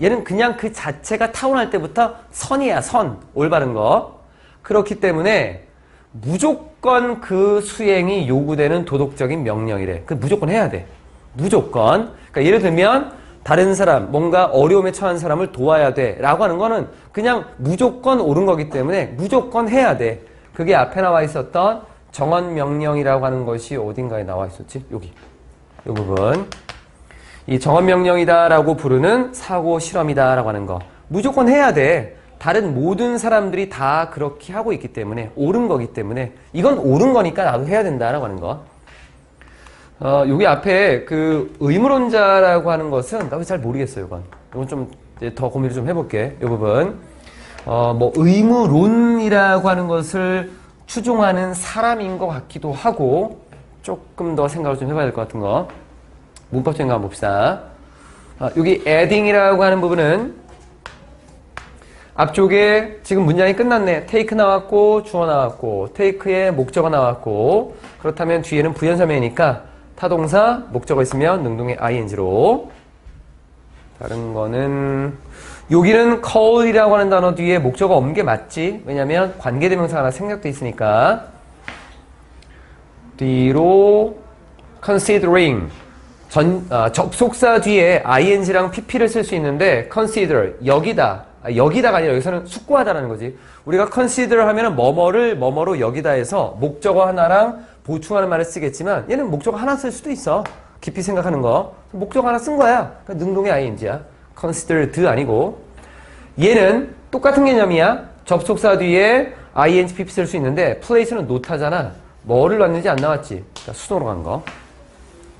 S1: 얘는 그냥 그 자체가 타고날 때부터 선이야. 선. 올바른 거. 그렇기 때문에 무조건 그 수행이 요구되는 도덕적인 명령이래. 그 무조건 해야 돼. 무조건. 그러니까 예를 들면 다른 사람, 뭔가 어려움에 처한 사람을 도와야 돼 라고 하는 거는 그냥 무조건 옳은 거기 때문에 무조건 해야 돼. 그게 앞에 나와 있었던 정언명령이라고 하는 것이 어딘가에 나와 있었지? 여기. 이 부분. 이 정언명령이다라고 부르는 사고 실험이다라고 하는 거. 무조건 해야 돼. 다른 모든 사람들이 다 그렇게 하고 있기 때문에, 옳은 거기 때문에, 이건 옳은 거니까 나도 해야 된다라고 하는 거. 여기 앞에 그 의무론자라고 하는 것은 나도 잘 모르겠어요, 이건. 이건 좀 더 고민을 좀 해볼게. 이 부분. 뭐 의무론이라고 하는 것을 추종하는 사람인 것 같기도 하고, 조금 더 생각을 좀 해봐야 될 것 같은 거. 문법적인 거 한번 봅시다. 여기 adding이라고 하는 부분은 앞쪽에 지금 문장이 끝났네. take 나왔고 주어 나왔고 take의 목적어 나왔고, 그렇다면 뒤에는 부연설명이니까 타동사 목적어 있으면 능동의 ing로, 다른 거는 여기는 call이라고 하는 단어 뒤에 목적어 없는 게 맞지. 왜냐면 관계대명사 하나 생략돼 있으니까. 뒤로 considering 접속사 뒤에 ing랑 pp를 쓸 수 있는데 consider 여기다가 아니라 여기서는 숙고하다라는 거지. 우리가 consider 하면은 뭐뭐로 여기다 해서 목적어 하나랑 보충하는 말을 쓰겠지만 얘는 목적어 하나 쓸 수도 있어. 깊이 생각하는 거. 목적어 하나 쓴 거야. 그러니까 능동의 ing야. considered 아니고. 얘는 똑같은 개념이야. 접속사 뒤에 ing, pp 쓸 수 있는데 place는 not 하잖아. 뭐를 넣었는지 안 나왔지. 그러니까 수동으로 간 거.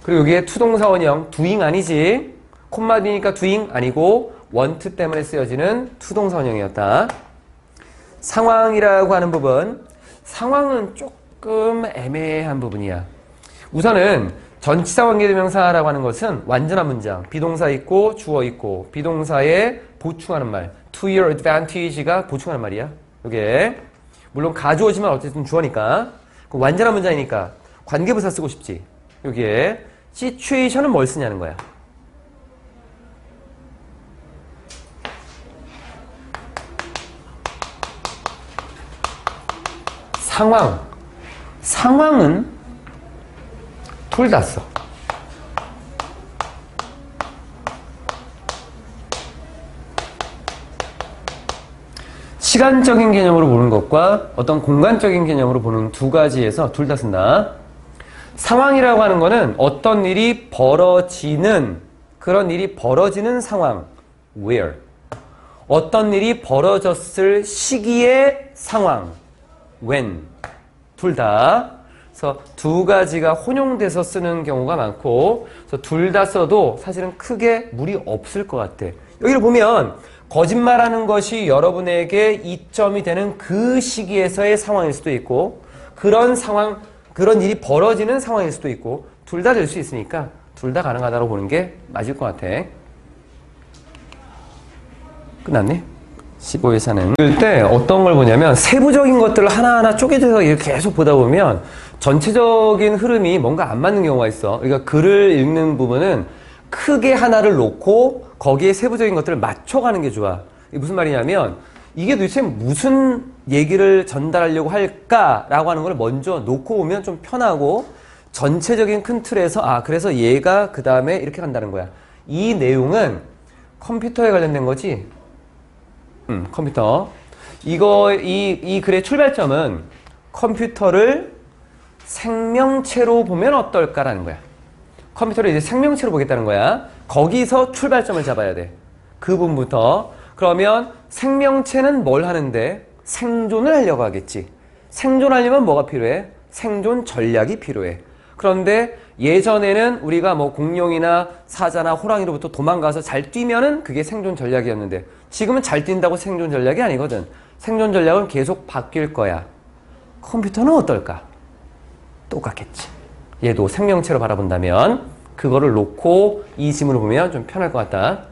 S1: 그리고 여기에 투동사 원형 doing 아니지. 콤마 뒤니까 doing 아니고 want 때문에 쓰여지는 투동사 원형이었다. 상황이라고 하는 부분. 상황은 조금 애매한 부분이야. 우선은 전치사 관계대명사라고 하는 것은 완전한 문장. 비동사 있고 주어 있고 비동사에 보충하는 말. to your advantage가 보충하는 말이야. 이게 물론 가주어지만 어쨌든 주어니까. 완전한 문장이니까 관계부사 쓰고 싶지. 여기에 situation은 뭘 쓰냐는 거야. 상황은 둘 다 써. 시간적인 개념으로 보는 것과 어떤 공간적인 개념으로 보는 두 가지에서 둘 다 쓴다. 상황이라고 하는 거는 어떤 일이 벌어지는, 그런 일이 벌어지는 상황. where. 어떤 일이 벌어졌을 시기의 상황. when. 둘 다. 그래서 두 가지가 혼용돼서 쓰는 경우가 많고, 그래서 둘 다 써도 사실은 크게 무리 없을 것 같아. 여기를 보면 거짓말하는 것이 여러분에게 이점이 되는 그 시기에서의 상황일 수도 있고, 그런 상황, 그런 일이 벌어지는 상황일 수도 있고, 둘 다 될 수 있으니까 둘 다 가능하다고 보는 게 맞을 것 같아. 끝났네? 15회사는. 그럴 때 어떤 걸 보냐면 세부적인 것들을 하나하나 쪼개져서 이렇게 계속 보다 보면 전체적인 흐름이 뭔가 안 맞는 경우가 있어. 그러니까 글을 읽는 부분은 크게 하나를 놓고 거기에 세부적인 것들을 맞춰가는 게 좋아. 이게 무슨 말이냐면 이게 도대체 무슨 얘기를 전달하려고 할까라고 하는 걸 먼저 놓고 오면 좀 편하고 전체적인 큰 틀에서 그래서 얘가 그 다음에 이렇게 간다는 거야. 이 내용은 컴퓨터에 관련된 거지. 컴퓨터. 이 글의 출발점은 컴퓨터를 생명체로 보면 어떨까라는 거야. 컴퓨터를 이제 생명체로 보겠다는 거야. 거기서 출발점을 잡아야 돼. 그 부분부터. 그러면 생명체는 뭘 하는데? 생존을 하려고 하겠지. 생존하려면 뭐가 필요해? 생존 전략이 필요해. 그런데 예전에는 우리가 뭐 공룡이나 사자나 호랑이로부터 도망가서 잘 뛰면은 그게 생존 전략이었는데 지금은 잘 뛴다고 생존 전략이 아니거든. 생존 전략은 계속 바뀔 거야. 컴퓨터는 어떨까? 똑같겠지. 얘도 생명체로 바라본다면 그거를 놓고 이 지문을 보면 좀 편할 것 같다.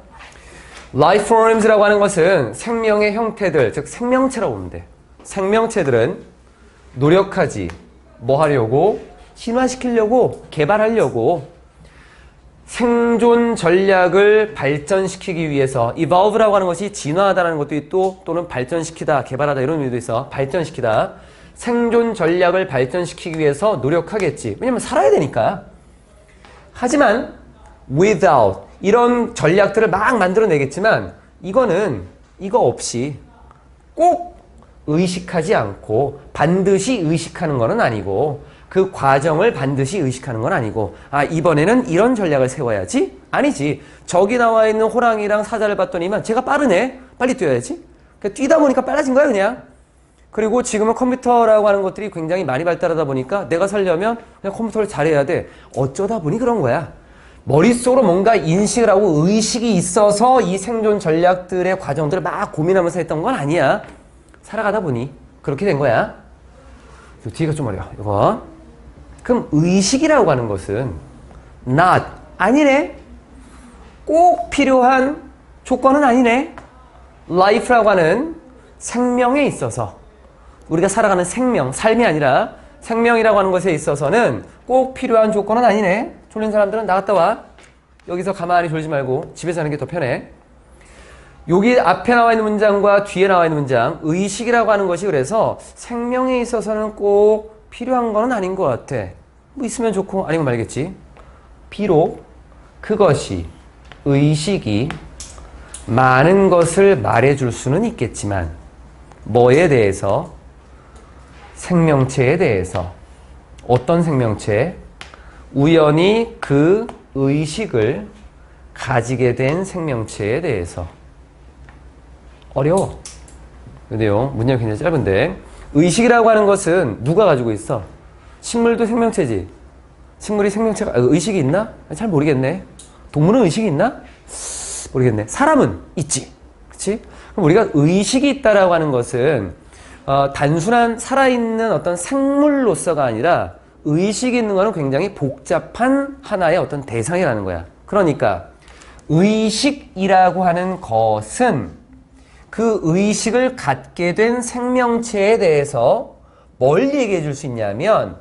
S1: Life forms라고 하는 것은 생명의 형태들, 즉 생명체라고 보면 돼. 생명체들은 노력하지. 뭐 하려고? 진화시키려고, 개발하려고 생존 전략을 발전시키기 위해서 evolve라고 하는 것이 진화하다는 것도 있고 또는 발전시키다, 개발하다 이런 의미도 있어. 발전시키다. 생존 전략을 발전시키기 위해서 노력하겠지. 왜냐면 살아야 되니까. 하지만 without 이런 전략들을 막 만들어내겠지만 이거 없이 꼭 의식하지 않고 반드시 의식하는 거는 아니고 그 과정을 반드시 의식하는 건 아니고 이번에는 이런 전략을 세워야지? 아니지. 저기 나와 있는 호랑이랑 사자를 봤더니만 쟤가 빠르네. 빨리 뛰어야지. 뛰다 보니까 빨라진 거야 그냥. 그리고 지금은 컴퓨터라고 하는 것들이 굉장히 많이 발달하다 보니까 내가 살려면 그냥 컴퓨터를 잘해야 돼. 어쩌다 보니 그런 거야. 머릿속으로 뭔가 인식을 하고 의식이 있어서 이 생존 전략들의 과정들을 막 고민하면서 했던 건 아니야. 살아가다 보니 그렇게 된 거야. 뒤가 좀 어려워. 이거. 그럼 의식이라고 하는 것은 not 아니네. 꼭 필요한 조건은 아니네. life라고 하는 생명에 있어서 우리가 살아가는 생명, 삶이 아니라 생명이라고 하는 것에 있어서는 꼭 필요한 조건은 아니네. 졸린 사람들은 나갔다 와. 여기서 가만히 졸지 말고 집에서 하는 게 더 편해. 여기 앞에 나와 있는 문장과 뒤에 나와 있는 문장, 의식이라고 하는 것이 그래서 생명에 있어서는 꼭 필요한 건 아닌 것 같아. 뭐 있으면 좋고 아니면 말겠지. 비록 그것이 의식이 많은 것을 말해줄 수는 있겠지만 뭐에 대해서? 생명체에 대해서. 어떤 생명체? 우연히 그 의식을 가지게 된 생명체에 대해서. 어려워. 그 내용, 문장이 굉장히 짧은데 의식이라고 하는 것은 누가 가지고 있어? 식물도 생명체지. 식물이 생명체가 의식이 있나? 잘 모르겠네. 동물은 의식이 있나? 모르겠네. 사람은 있지. 그치? 그럼 우리가 의식이 있다라고 하는 것은 단순한 살아있는 어떤 생물로서가 아니라 의식이 있는 거는 굉장히 복잡한 하나의 어떤 대상이라는 거야. 그러니까 의식이라고 하는 것은 그 의식을 갖게 된 생명체에 대해서 뭘 얘기해 줄 수 있냐면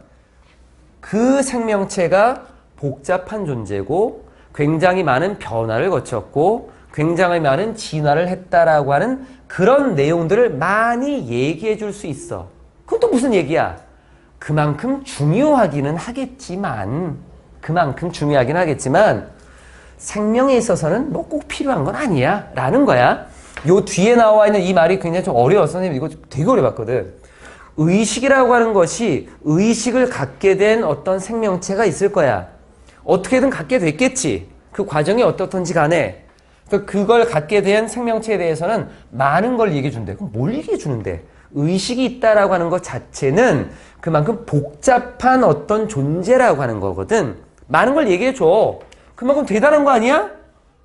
S1: 그 생명체가 복잡한 존재고 굉장히 많은 변화를 거쳤고 굉장히 많은 진화를 했다라고 하는 그런 내용들을 많이 얘기해 줄 수 있어. 그건 또 무슨 얘기야? 그만큼 중요하기는 하겠지만 생명에 있어서는 뭐 꼭 필요한 건 아니야 라는 거야. 요 뒤에 나와 있는 이 말이 굉장히 좀 어려워. 선생님 이거 되게 오래 봤거든. 의식이라고 하는 것이 의식을 갖게 된 어떤 생명체가 있을 거야. 어떻게든 갖게 됐겠지. 그 과정이 어떻든지 간에. 그걸 갖게 된 생명체에 대해서는 많은 걸 얘기해 준대. 그럼 뭘 얘기해 주는데? 의식이 있다라고 하는 것 자체는 그만큼 복잡한 어떤 존재라고 하는 거거든. 많은 걸 얘기해 줘. 그만큼 대단한 거 아니야?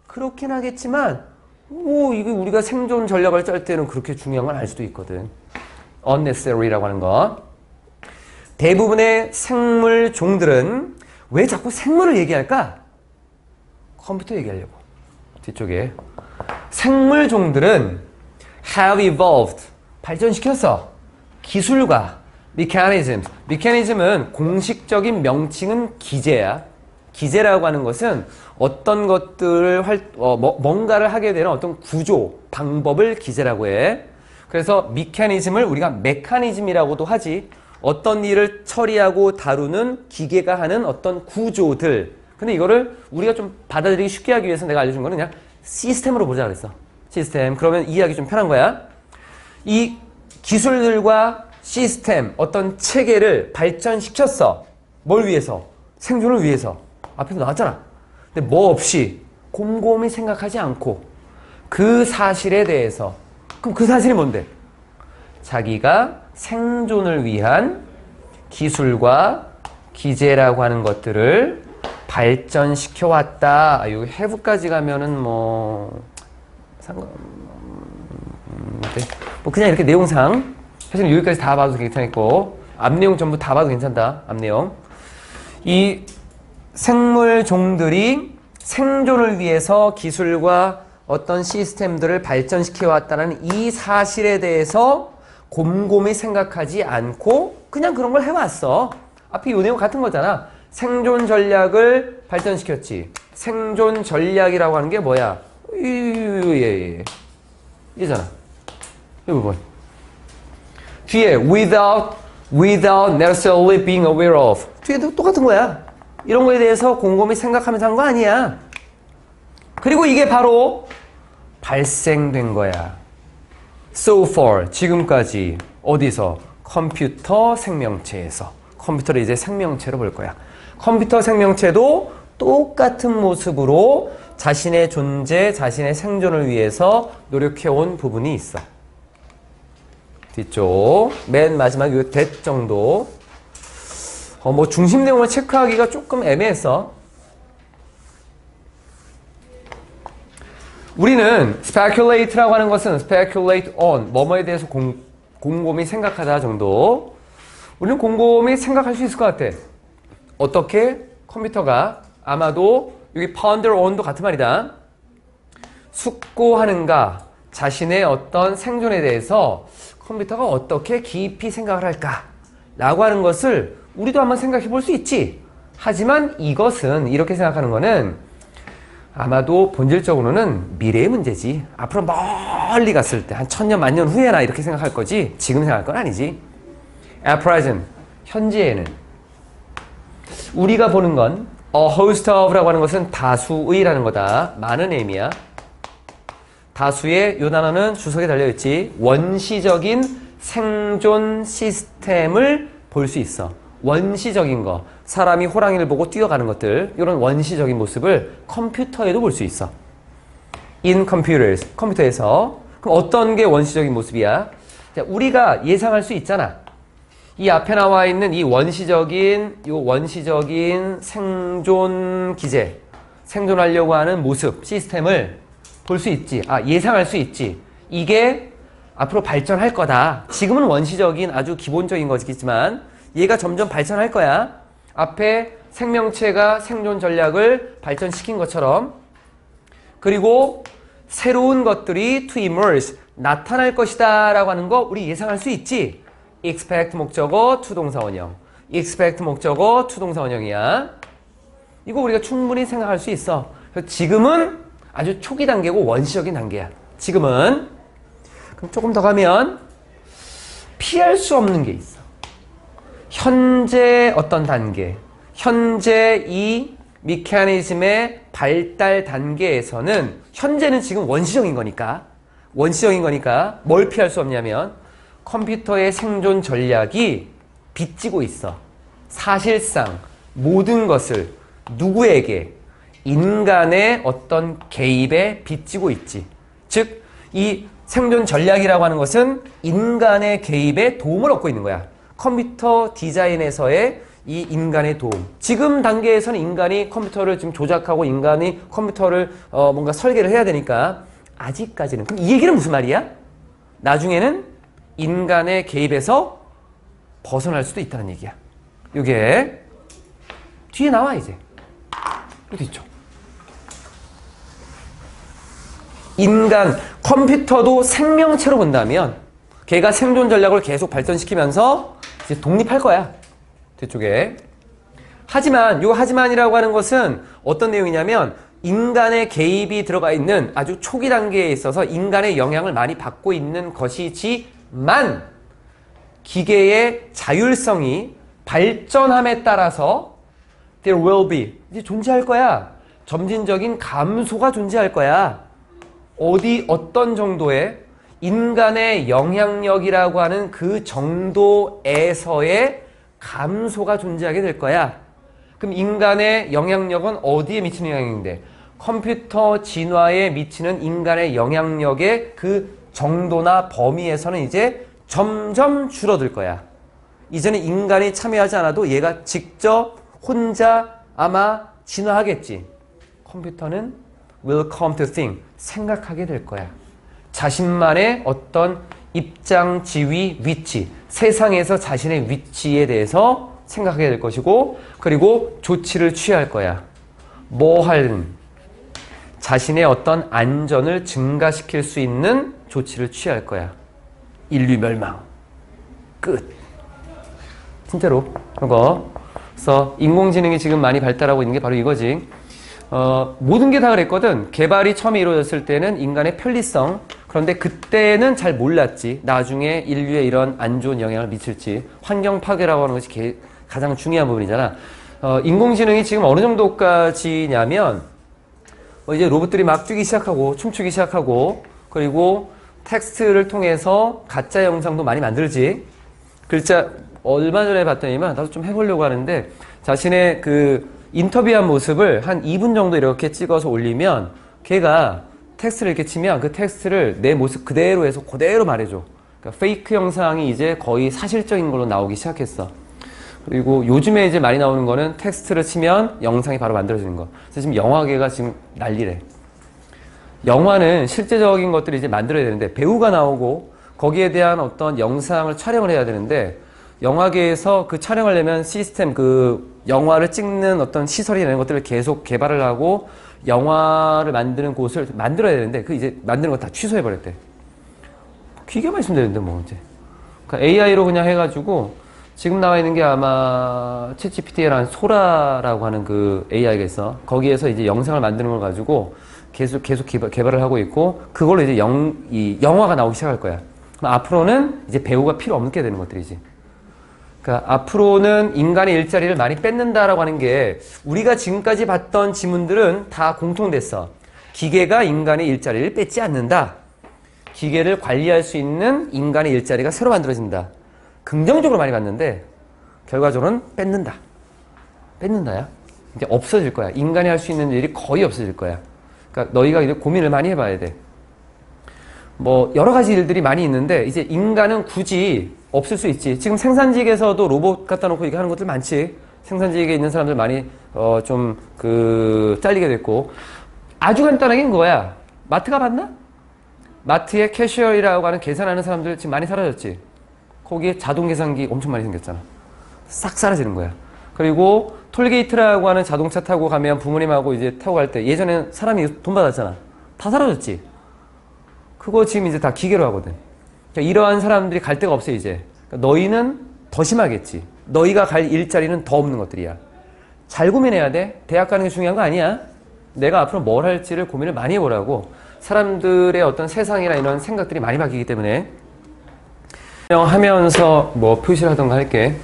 S1: 그렇긴 하겠지만 뭐 이게 우리가 생존 전략을 짤 때는 그렇게 중요한 건 알 수도 있거든. unnecessary라고 하는 거. 대부분의 생물 종들은 왜 자꾸 생물을 얘기할까? 컴퓨터 얘기하려고. 뒤쪽에 생물 종들은 have evolved 발전시켰어. 기술과 mechanisms. mechanism은 공식적인 명칭은 기제야. 기제라고 하는 것은 어떤 것들을 뭔가를 하게 되는 어떤 구조, 방법을 기제라고 해. 그래서 mechanism을 우리가 메커니즘이라고도 하지. 어떤 일을 처리하고 다루는 기계가 하는 어떤 구조들. 근데 이거를 우리가 좀 받아들이기 쉽게 하기 위해서 내가 알려준 거는 그냥 시스템으로 보자 그랬어. 시스템. 그러면 이해하기 좀 편한 거야. 이 기술들과 시스템, 어떤 체계를 발전시켰어. 뭘 위해서? 생존을 위해서. 앞에서 나왔잖아. 근데 뭐 없이 곰곰이 생각하지 않고 그 사실에 대해서. 그럼 그 사실이 뭔데? 자기가 생존을 위한 기술과 기제라고 하는 것들을 발전시켜 왔다. 여기 have까지 가면은 뭐 뭐 그냥 이렇게 내용상 사실 여기까지 다 봐도 괜찮고 앞 내용 전부 다 봐도 괜찮다. 앞 내용. 이 생물 종들이 생존을 위해서 기술과 어떤 시스템들을 발전시켜 왔다는 이 사실에 대해서 곰곰이 생각하지 않고 그냥 그런 걸 해왔어. 앞에 이 내용 같은 거잖아. 생존 전략을 발전시켰지. 생존 전략이라고 하는 게 뭐야? 이잖아. 이 부분. 뒤에 without necessarily being aware of. 뒤에도 똑같은 거야. 이런 거에 대해서 곰곰이 생각하면서 한 거 아니야. 그리고 이게 바로 발생된 거야. So far, 지금까지 어디서? 컴퓨터 생명체에서. 컴퓨터를 이제 생명체로 볼 거야. 컴퓨터 생명체도 똑같은 모습으로 자신의 존재, 자신의 생존을 위해서 노력해온 부분이 있어. 뒤쪽 맨 마지막 요 that 정도. 뭐 중심 내용을 체크하기가 조금 애매했어. 우리는 speculate라고 하는 것은 speculate on 뭐뭐에 대해서 곰곰이 생각하다 정도. 우리는 곰곰이 생각할 수 있을 것 같아. 어떻게 컴퓨터가 아마도 여기 ponder on도 같은 말이다. 숙고하는가, 자신의 어떤 생존에 대해서 컴퓨터가 어떻게 깊이 생각을 할까 라고 하는 것을 우리도 한번 생각해 볼 수 있지. 하지만 이것은 이렇게 생각하는 거는 아마도 본질적으로는 미래의 문제지. 앞으로 멀리 갔을 때 한 1000년 만년 후에나 이렇게 생각할 거지 지금 생각할 건 아니지. At present, 현재에는 우리가 보는 건 a host of라고 하는 것은 다수의라는 거다. 많은 의미야. 다수의 이 단어는 주석에 달려있지. 원시적인 생존 시스템을 볼 수 있어. 원시적인 거. 사람이 호랑이를 보고 뛰어가는 것들. 이런 원시적인 모습을 컴퓨터에도 볼 수 있어. In computers. 컴퓨터에서. 그럼 어떤 게 원시적인 모습이야? 자, 우리가 예상할 수 있잖아. 이 앞에 나와 있는 이 원시적인 생존 기제. 생존하려고 하는 모습, 시스템을 볼 수 있지. 예상할 수 있지. 이게 앞으로 발전할 거다. 지금은 원시적인 아주 기본적인 거지만 얘가 점점 발전할 거야. 앞에 생명체가 생존 전략을 발전시킨 것처럼. 그리고 새로운 것들이 to emerge, 나타날 것이다 라고 하는 거 우리 예상할 수 있지. expect 목적어, 투동사 원형. expect 목적어, 투동사 원형이야. 이거 우리가 충분히 생각할 수 있어. 지금은 아주 초기 단계고 원시적인 단계야. 지금은. 그럼 조금 더 가면 피할 수 없는 게 있어. 현재 어떤 단계, 현재 이 메커니즘의 발달 단계에서는 현재는 지금 원시적인 거니까 뭘 피할 수 없냐면 컴퓨터의 생존 전략이 빚지고 있어. 사실상 모든 것을 누구에게 인간의 어떤 개입에 빚지고 있지. 즉, 이 생존 전략이라고 하는 것은 인간의 개입에 도움을 얻고 있는 거야. 컴퓨터 디자인에서의 이 인간의 도움. 지금 단계에서는 인간이 컴퓨터를 지금 조작하고 인간이 컴퓨터를 뭔가 설계를 해야 되니까 아직까지는. 그럼 이 얘기는 무슨 말이야? 나중에는 인간의 개입에서 벗어날 수도 있다는 얘기야. 이게 뒤에 나와 이제. 어디 있죠? 인간, 컴퓨터도 생명체로 본다면 걔가 생존 전략을 계속 발전시키면서 이제 독립할 거야. 뒤쪽에. 하지만 요 하지만이라고 하는 것은 어떤 내용이냐면 인간의 개입이 들어가 있는 아주 초기 단계에 있어서 인간의 영향을 많이 받고 있는 것이지만 기계의 자율성이 발전함에 따라서 there will be 이제 존재할 거야. 점진적인 감소가 존재할 거야. 어떤 정도의 인간의 영향력이라고 하는 그 정도에서의 감소가 존재하게 될 거야. 그럼 인간의 영향력은 어디에 미치는 영향인데? 컴퓨터 진화에 미치는 인간의 영향력의 그 정도나 범위에서는 이제 점점 줄어들 거야. 이제는 인간이 참여하지 않아도 얘가 직접 혼자 아마 진화하겠지. 컴퓨터는 will come to think, 생각하게 될 거야. 자신만의 어떤 입장, 지위, 위치, 세상에서 자신의 위치에 대해서 생각하게 될 것이고, 그리고 조치를 취할 거야. 뭐 하든 자신의 어떤 안전을 증가시킬 수 있는 조치를 취할 거야. 인류 멸망. 끝. 진짜로. 그래서 인공지능이 지금 많이 발달하고 있는 게 바로 이거지. 모든 게 다 그랬거든. 개발이 처음에 이루어졌을 때는 인간의 편리성. 그런데 그때는 잘 몰랐지. 나중에 인류에 이런 안 좋은 영향을 미칠지. 환경 파괴라고 하는 것이 가장 중요한 부분이잖아. 인공지능이 지금 어느 정도까지냐면 이제 로봇들이 막 뛰기 시작하고 춤추기 시작하고 그리고 텍스트를 통해서 가짜 영상도 많이 만들지. 글자 얼마 전에 봤더니만 나도 좀 해보려고 하는데 자신의 그 인터뷰한 모습을 한 2분 정도 이렇게 찍어서 올리면 걔가 텍스트를 이렇게 치면 그 텍스트를 내 모습 그대로 해서 그대로 말해줘. 그러니까 페이크 영상이 이제 거의 사실적인 걸로 나오기 시작했어. 그리고 요즘에 이제 많이 나오는 거는 텍스트를 치면 영상이 바로 만들어지는 거. 그래서 지금 영화계가 지금 난리래. 영화는 실제적인 것들을 이제 만들어야 되는데 배우가 나오고 거기에 대한 어떤 영상을 촬영을 해야 되는데 영화계에서 그 촬영하려면 시스템, 그 영화를 찍는 어떤 시설이나 이런 것들을 계속 개발을 하고 영화를 만드는 곳을 만들어야 되는데 그 이제 만드는 거 다 취소해버렸대. 기계만 있으면 되는데 뭐 이제. 그러니까 AI로 그냥 해가지고 지금 나와 있는 게 아마 챗GPT라는 소라라고 하는 그 AI가 있어. 거기에서 이제 영상을 만드는 걸 가지고 계속 개발을 하고 있고 그걸로 이제 영화가 나오기 시작할 거야. 그럼 앞으로는 이제 배우가 필요 없게 되는 것들이지. 그러니까 앞으로는 인간의 일자리를 많이 뺏는다라고 하는 게 우리가 지금까지 봤던 지문들은 다 공통됐어. 기계가 인간의 일자리를 뺏지 않는다. 기계를 관리할 수 있는 인간의 일자리가 새로 만들어진다. 긍정적으로 많이 봤는데 결과적으로는 뺏는다. 뺏는다야. 이제 없어질 거야. 인간이 할 수 있는 일이 거의 없어질 거야. 그러니까 너희가 이제 고민을 많이 해봐야 돼. 뭐 여러 가지 일들이 많이 있는데 이제 인간은 굳이 없을 수 있지. 지금 생산직에서도 로봇 갖다 놓고 이렇게 하는 것들 많지. 생산직에 있는 사람들 많이 잘리게 됐고 아주 간단하게 거야. 마트 가봤나? 마트에 캐셔이라고 하는 계산하는 사람들 지금 많이 사라졌지. 거기에 자동 계산기 엄청 많이 생겼잖아. 싹 사라지는 거야. 그리고 톨게이트라고 하는 자동차 타고 가면 부모님하고 이제 타고 갈 때 예전에 사람이 돈 받았잖아. 다 사라졌지. 그거 지금 이제 다 기계로 하거든. 그러니까 이러한 사람들이 갈 데가 없어 이제. 그러니까 너희는 더 심하겠지. 너희가 갈 일자리는 더 없는 것들이야. 잘 고민해야 돼. 대학 가는 게 중요한 거 아니야. 내가 앞으로 뭘 할지를 고민을 많이 해보라고. 사람들의 어떤 세상이나 이런 생각들이 많이 바뀌기 때문에 하면서 뭐 표시를 하던가 할게.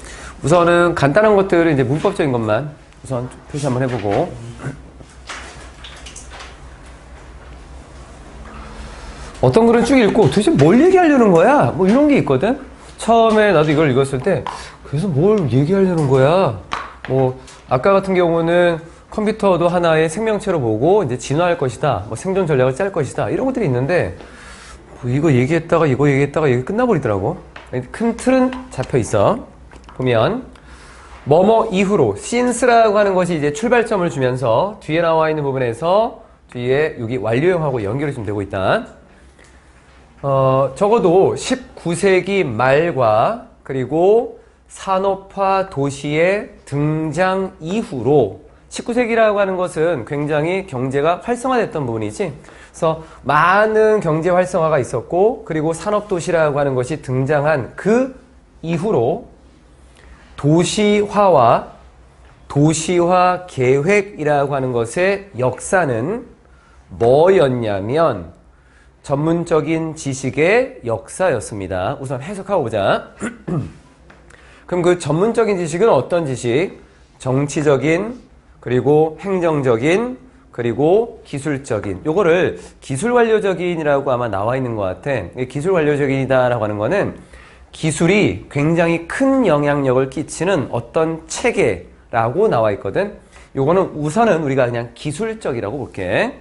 S1: 우선은 간단한 것들은 이제 문법적인 것만 우선 표시 한번 해보고. 어떤 글을 쭉 읽고 도대체 뭘 얘기하려는 거야? 뭐 이런 게 있거든? 처음에 나도 이걸 읽었을 때 그래서 뭘 얘기하려는 거야? 뭐 아까 같은 경우는 컴퓨터도 하나의 생명체로 보고 이제 진화할 것이다. 뭐 생존 전략을 짤 것이다. 이런 것들이 있는데 뭐 이거 얘기했다가 이거 얘기했다가 이게 끝나버리더라고. 큰 틀은 잡혀 있어. 보면 뭐뭐 이후로 since라고 하는 것이 이제 출발점을 주면서 뒤에 나와 있는 부분에서 뒤에 여기 완료형하고 연결이 좀 되고 있다. 적어도 19세기 말과 그리고 산업화 도시의 등장 이후로 19세기라고 하는 것은 굉장히 경제가 활성화됐던 부분이지. 그래서 많은 경제 활성화가 있었고 그리고 산업도시라고 하는 것이 등장한 그 이후로 도시화와 도시화 계획이라고 하는 것의 역사는 뭐였냐면 전문적인 지식의 역사였습니다. 우선 해석하고 보자. 그럼 그 전문적인 지식은 어떤 지식? 정치적인, 그리고 행정적인, 그리고 기술적인. 요거를 기술관료적인이라고 아마 나와 있는 것 같아. 기술관료적인이다라고 하는 거는 기술이 굉장히 큰 영향력을 끼치는 어떤 체계라고 나와 있거든. 요거는 우선은 우리가 그냥 기술적이라고 볼게.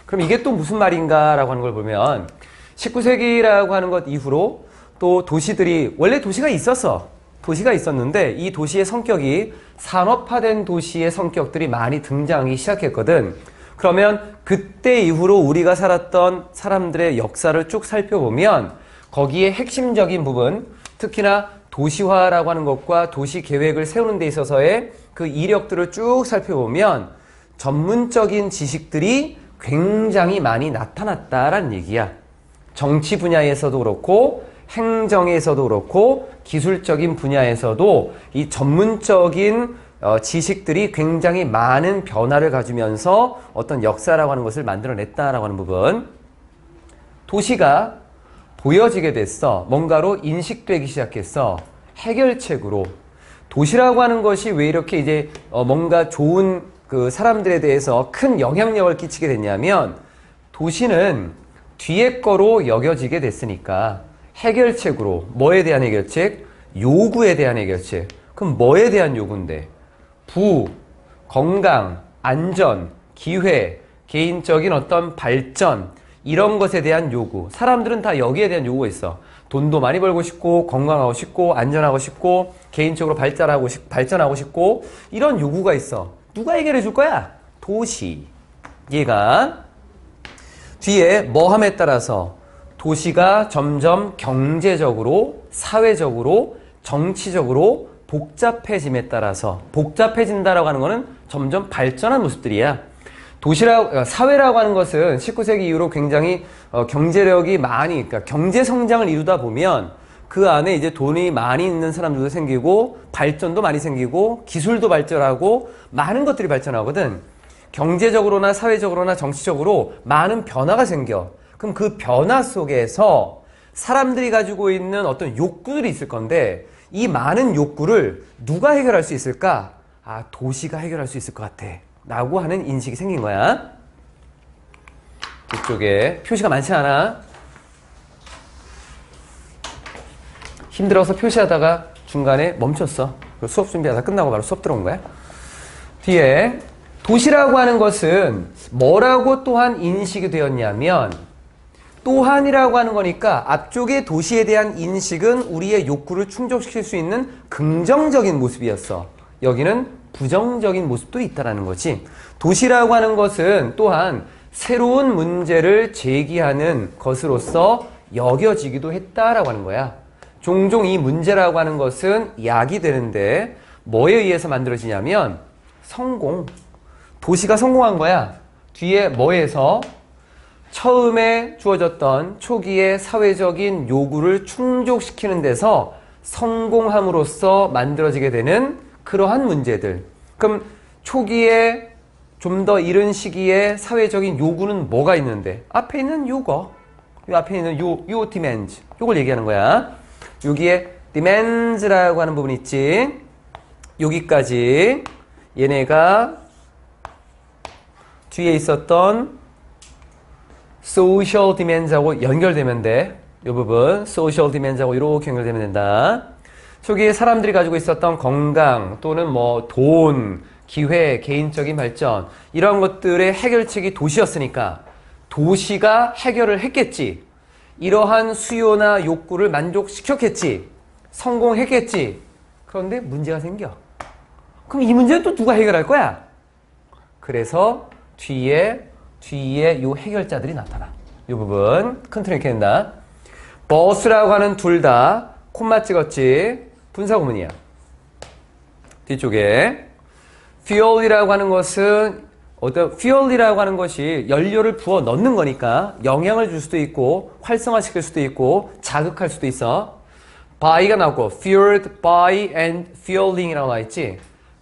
S1: 그럼 이게 또 무슨 말인가라고 하는 걸 보면 19세기라고 하는 것 이후로 또 도시들이 원래 도시가 있었어. 도시가 있었는데 이 도시의 성격이 산업화된 도시의 성격들이 많이 등장하기 시작했거든. 그러면 그때 이후로 우리가 살았던 사람들의 역사를 쭉 살펴보면 거기에 핵심적인 부분, 특히나 도시화라고 하는 것과 도시 계획을 세우는 데 있어서의 그 이력들을 쭉 살펴보면 전문적인 지식들이 굉장히 많이 나타났다라는 얘기야. 정치 분야에서도 그렇고 행정에서도 그렇고 기술적인 분야에서도 이 전문적인 지식들이 굉장히 많은 변화를 가지면서 어떤 역사라고 하는 것을 만들어냈다라고 하는 부분. 도시가 보여지게 됐어. 뭔가로 인식되기 시작했어. 해결책으로. 도시라고 하는 것이 왜 이렇게 이제 뭔가 좋은 그 사람들에 대해서 큰 영향력을 끼치게 됐냐면 도시는 뒤에 거로 여겨지게 됐으니까 해결책으로. 뭐에 대한 해결책? 요구에 대한 해결책. 그럼 뭐에 대한 요구인데? 부, 건강, 안전, 기회, 개인적인 어떤 발전, 이런 것에 대한 요구. 사람들은 다 여기에 대한 요구가 있어. 돈도 많이 벌고 싶고 건강하고 싶고 안전하고 싶고 개인적으로 발전하고 싶고 이런 요구가 있어. 누가 해결해 줄 거야? 도시. 얘가 뒤에 뭐함에 따라서 도시가 점점 경제적으로, 사회적으로, 정치적으로 복잡해짐에 따라서 복잡해진다라고 하는 거는 점점 발전한 모습들이야. 사회라고 하는 것은 19세기 이후로 굉장히 경제력이 많이, 그러니까 경제 성장을 이루다 보면 그 안에 이제 돈이 많이 있는 사람들도 생기고 발전도 많이 생기고 기술도 발전하고 많은 것들이 발전하거든. 경제적으로나 사회적으로나 정치적으로 많은 변화가 생겨. 그럼 그 변화 속에서 사람들이 가지고 있는 어떤 욕구들이 있을 건데 이 많은 욕구를 누가 해결할 수 있을까? 아, 도시가 해결할 수 있을 것 같아. 라고 하는 인식이 생긴 거야. 이쪽에 표시가 많지 않아. 힘들어서 표시하다가 중간에 멈췄어. 수업 준비하다 끝나고 바로 수업 들어온 거야. 뒤에 도시라고 하는 것은 뭐라고 또한 인식이 되었냐면 또한이라고 하는 거니까 앞쪽에 도시에 대한 인식은 우리의 욕구를 충족시킬 수 있는 긍정적인 모습이었어. 여기는 부정적인 모습도 있다라는 거지. 도시라고 하는 것은 또한 새로운 문제를 제기하는 것으로서 여겨지기도 했다라고 하는 거야. 종종 이 문제라고 하는 것은 야기되는데 뭐에 의해서 만들어지냐면 성공. 도시가 성공한 거야. 뒤에 뭐에서? 처음에 주어졌던 초기의 사회적인 요구를 충족시키는 데서 성공함으로써 만들어지게 되는 그러한 문제들. 그럼 초기에 좀 더 이른 시기에 사회적인 요구는 뭐가 있는데? 앞에 있는 요거. 요 앞에 있는 요 demands. 요걸 얘기하는 거야. 여기에 demands라고 하는 부분 있지. 여기까지 얘네가 뒤에 있었던 social demands하고 연결되면 돼. 이 부분 social demands하고 이렇게 연결되면 된다. 초기에 사람들이 가지고 있었던 건강 또는 뭐 돈, 기회, 개인적인 발전 이런 것들의 해결책이 도시였으니까 도시가 해결을 했겠지. 이러한 수요나 욕구를 만족시켰겠지. 성공했겠지. 그런데 문제가 생겨. 그럼 이 문제는 또 누가 해결할 거야? 그래서 뒤에 요 해결자들이 나타나. 이 부분 큰 틀을 이렇게 된다. 버스라고 하는 둘 다 콤마 찍었지. 분사구문이야. 뒤쪽에 fuel이라고 하는 것은 fuel이라고 하는 것이 연료를 부어 넣는 거니까 영향을 줄 수도 있고 활성화시킬 수도 있고 자극할 수도 있어. by가 나오고 fueled by and fueling이라고 나와있지.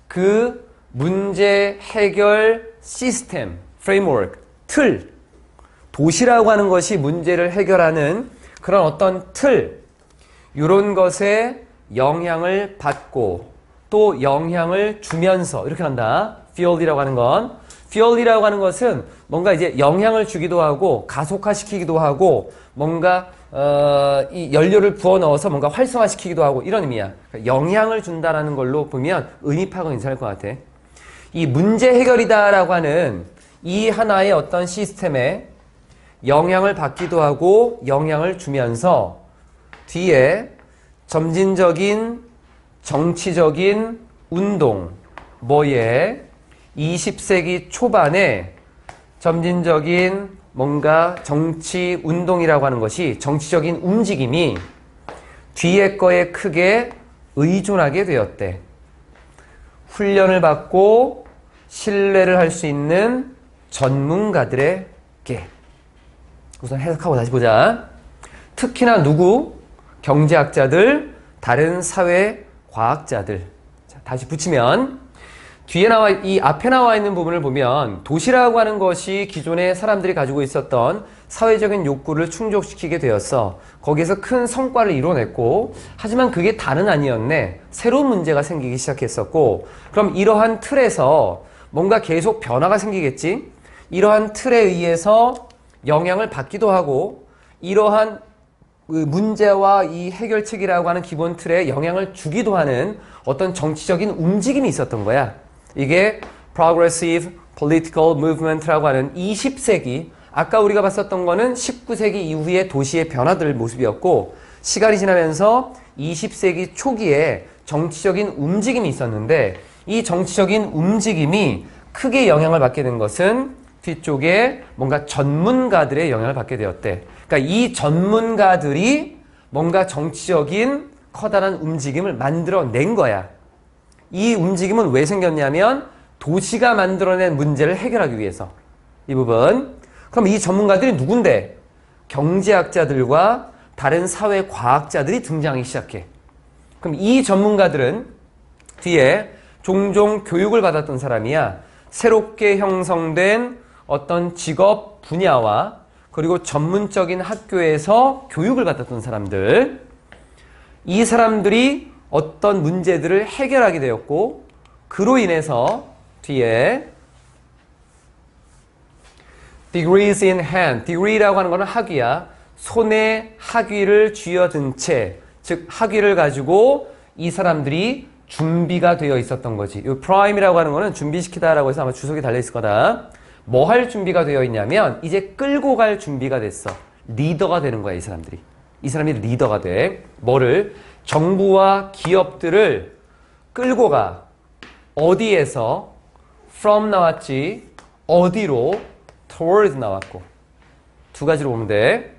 S1: 그 문제 해결 시스템, 프레임워크, 틀. 도시라고 하는 것이 문제를 해결하는 그런 어떤 틀. 이런 것에 영향을 받고 또 영향을 주면서 이렇게 한다. fuel이라고 하는 건. fuel이라고 하는 것은 뭔가 이제 영향을 주기도 하고 가속화시키기도 하고 뭔가 이 연료를 부어 넣어서 뭔가 활성화시키기도 하고 이런 의미야. 그러니까 영향을 준다라는 걸로 보면 의미 파악은 괜찮을 것 같아. 이 문제 해결이다라고 하는 이 하나의 어떤 시스템에 영향을 받기도 하고 영향을 주면서 뒤에 점진적인 정치적인 운동, 뭐에 20세기 초반에 점진적인 뭔가 정치 운동이라고 하는 것이 정치적인 움직임이 뒤에 거에 크게 의존하게 되었대. 훈련을 받고 신뢰를 할 수 있는 전문가들에게. 우선 해석하고 다시 보자. 특히나 누구? 경제학자들, 다른 사회 과학자들. 자, 다시 붙이면 뒤에 이 앞에 나와 있는 부분을 보면 도시라고 하는 것이 기존에 사람들이 가지고 있었던 사회적인 욕구를 충족시키게 되었어. 거기에서 큰 성과를 이뤄냈고, 하지만 그게 다는 아니었네. 새로운 문제가 생기기 시작했었고, 그럼 이러한 틀에서 뭔가 계속 변화가 생기겠지? 이러한 틀에 의해서 영향을 받기도 하고, 이러한 문제와 이 해결책이라고 하는 기본 틀에 영향을 주기도 하는 어떤 정치적인 움직임이 있었던 거야. 이게 Progressive Political Movement라고 하는 20세기, 아까 우리가 봤었던 거는 19세기 이후의 도시의 변화들 모습이었고, 시간이 지나면서 20세기 초기에 정치적인 움직임이 있었는데, 이 정치적인 움직임이 크게 영향을 받게 된 것은 뒤쪽에 뭔가 전문가들의 영향을 받게 되었대. 그러니까 이 전문가들이 뭔가 정치적인 커다란 움직임을 만들어낸 거야. 이 움직임은 왜 생겼냐면 도시가 만들어낸 문제를 해결하기 위해서. 이 부분. 그럼 이 전문가들이 누군데? 경제학자들과 다른 사회 과학자들이 등장하기 시작해. 그럼 이 전문가들은 뒤에 종종 교육을 받았던 사람이야. 새롭게 형성된 어떤 직업 분야와 그리고 전문적인 학교에서 교육을 받았던 사람들. 이 사람들이 어떤 문제들을 해결하게 되었고, 그로 인해서 뒤에 degrees in hand, degree라고 하는 것은 학위야. 손에 학위를 쥐어든 채, 즉 학위를 가지고 이 사람들이 준비가 되어 있었던 거지. 이 prime이라고 하는 거는 준비시키다라고 해서 아마 주석이 달려있을 거다. 뭐 할 준비가 되어 있냐면 이제 끌고 갈 준비가 됐어. 리더가 되는 거야, 이 사람들이. 이 사람이 리더가 돼. 뭐를? 정부와 기업들을 끌고 가. 어디에서? from 나왔지. 어디로? toward 나왔고. 두 가지로 보면 돼.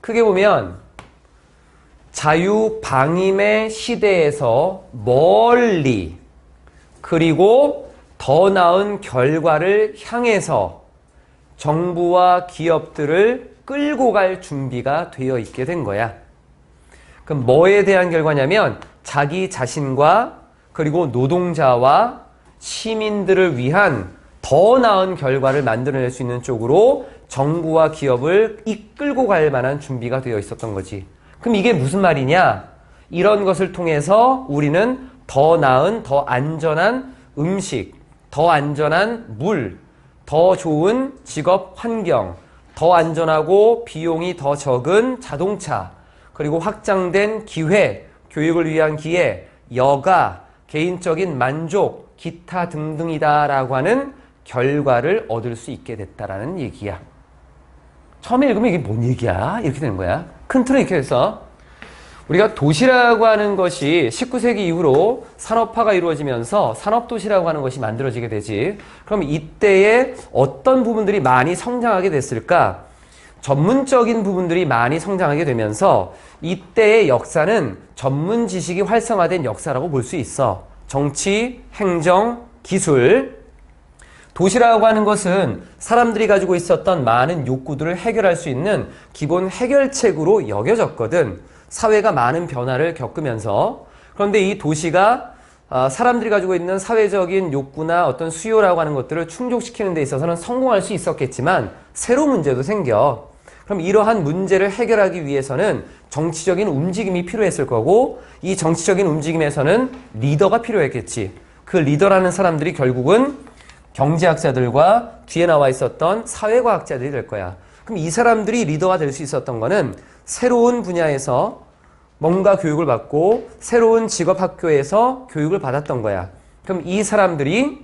S1: 크게 보면 자유방임의 시대에서 멀리, 그리고 더 나은 결과를 향해서 정부와 기업들을 끌고 갈 준비가 되어 있게 된 거야. 그럼 뭐에 대한 결과냐면 자기 자신과 그리고 노동자와 시민들을 위한 더 나은 결과를 만들어낼 수 있는 쪽으로 정부와 기업을 이끌고 갈 만한 준비가 되어 있었던 거지. 그럼 이게 무슨 말이냐? 이런 것을 통해서 우리는 더 나은, 더 안전한 음식, 더 안전한 물, 더 좋은 직업 환경, 더 안전하고 비용이 더 적은 자동차, 그리고 확장된 기회, 교육을 위한 기회, 여가, 개인적인 만족, 기타 등등이다라고 하는 결과를 얻을 수 있게 됐다라는 얘기야. 처음에 읽으면 이게 뭔 얘기야? 이렇게 되는 거야. 큰 틀은 이렇게 해서 우리가 도시라고 하는 것이 19세기 이후로 산업화가 이루어지면서 산업도시라고 하는 것이 만들어지게 되지. 그럼 이때에 어떤 부분들이 많이 성장하게 됐을까? 전문적인 부분들이 많이 성장하게 되면서 이때의 역사는 전문 지식이 활성화된 역사라고 볼 수 있어. 정치, 행정, 기술. 도시라고 하는 것은 사람들이 가지고 있었던 많은 욕구들을 해결할 수 있는 기본 해결책으로 여겨졌거든. 사회가 많은 변화를 겪으면서. 그런데 이 도시가 사람들이 가지고 있는 사회적인 욕구나 어떤 수요라고 하는 것들을 충족시키는 데 있어서는 성공할 수 있었겠지만 새로운 문제도 생겨. 그럼 이러한 문제를 해결하기 위해서는 정치적인 움직임이 필요했을 거고 이 정치적인 움직임에서는 리더가 필요했겠지. 그 리더라는 사람들이 결국은 경제학자들과 뒤에 나와 있었던 사회과학자들이 될 거야. 그럼 이 사람들이 리더가 될 수 있었던 거는 새로운 분야에서 뭔가 교육을 받고 새로운 직업학교에서 교육을 받았던 거야. 그럼 이 사람들이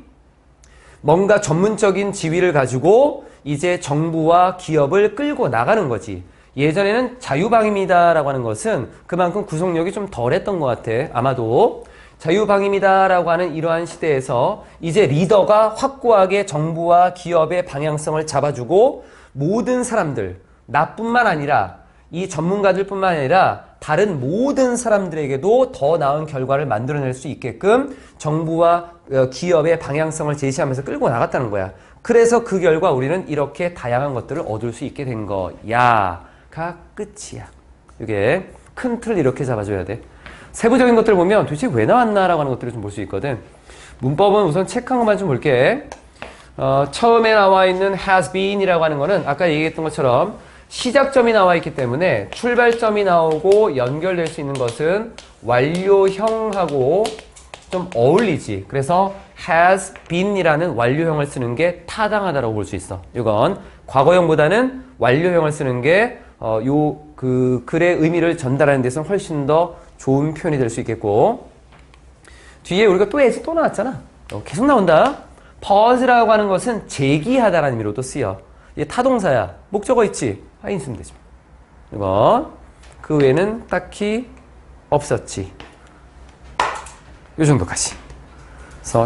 S1: 뭔가 전문적인 지위를 가지고 이제 정부와 기업을 끌고 나가는 거지. 예전에는 자유방임이다라고 하는 것은 그만큼 구속력이 좀 덜했던 것 같아. 아마도 자유방임이다라고 하는 이러한 시대에서 이제 리더가 확고하게 정부와 기업의 방향성을 잡아주고 모든 사람들, 나뿐만 아니라 이 전문가들뿐만 아니라 다른 모든 사람들에게도 더 나은 결과를 만들어낼 수 있게끔 정부와 기업의 방향성을 제시하면서 끌고 나갔다는 거야. 그래서 그 결과 우리는 이렇게 다양한 것들을 얻을 수 있게 된 거야가 끝이야. 이게 큰 틀 이렇게 잡아줘야 돼. 세부적인 것들을 보면 도대체 왜 나왔나라고 하는 것들을 좀 볼 수 있거든. 문법은 우선 책 한 것만 좀 볼게. 처음에 나와 있는 has been이라고 하는 거는 아까 얘기했던 것처럼 시작점이 나와 있기 때문에 출발점이 나오고 연결될 수 있는 것은 완료형하고 좀 어울리지. 그래서 has been이라는 완료형을 쓰는 게 타당하다고 볼 수 있어. 이건 과거형보다는 완료형을 쓰는 게 그 글의 의미를 전달하는 데서는 훨씬 더 좋은 표현이 될 수 있겠고, 뒤에 우리가 또 as 또 나왔잖아. 계속 나온다. pause라고 하는 것은 제기하다라는 의미로도 쓰여. 이게 타동사야. 목적어 있지? 하인 쓰면 되지. 이건 그 외에는 딱히 없었지. 이 정도까지. 그래서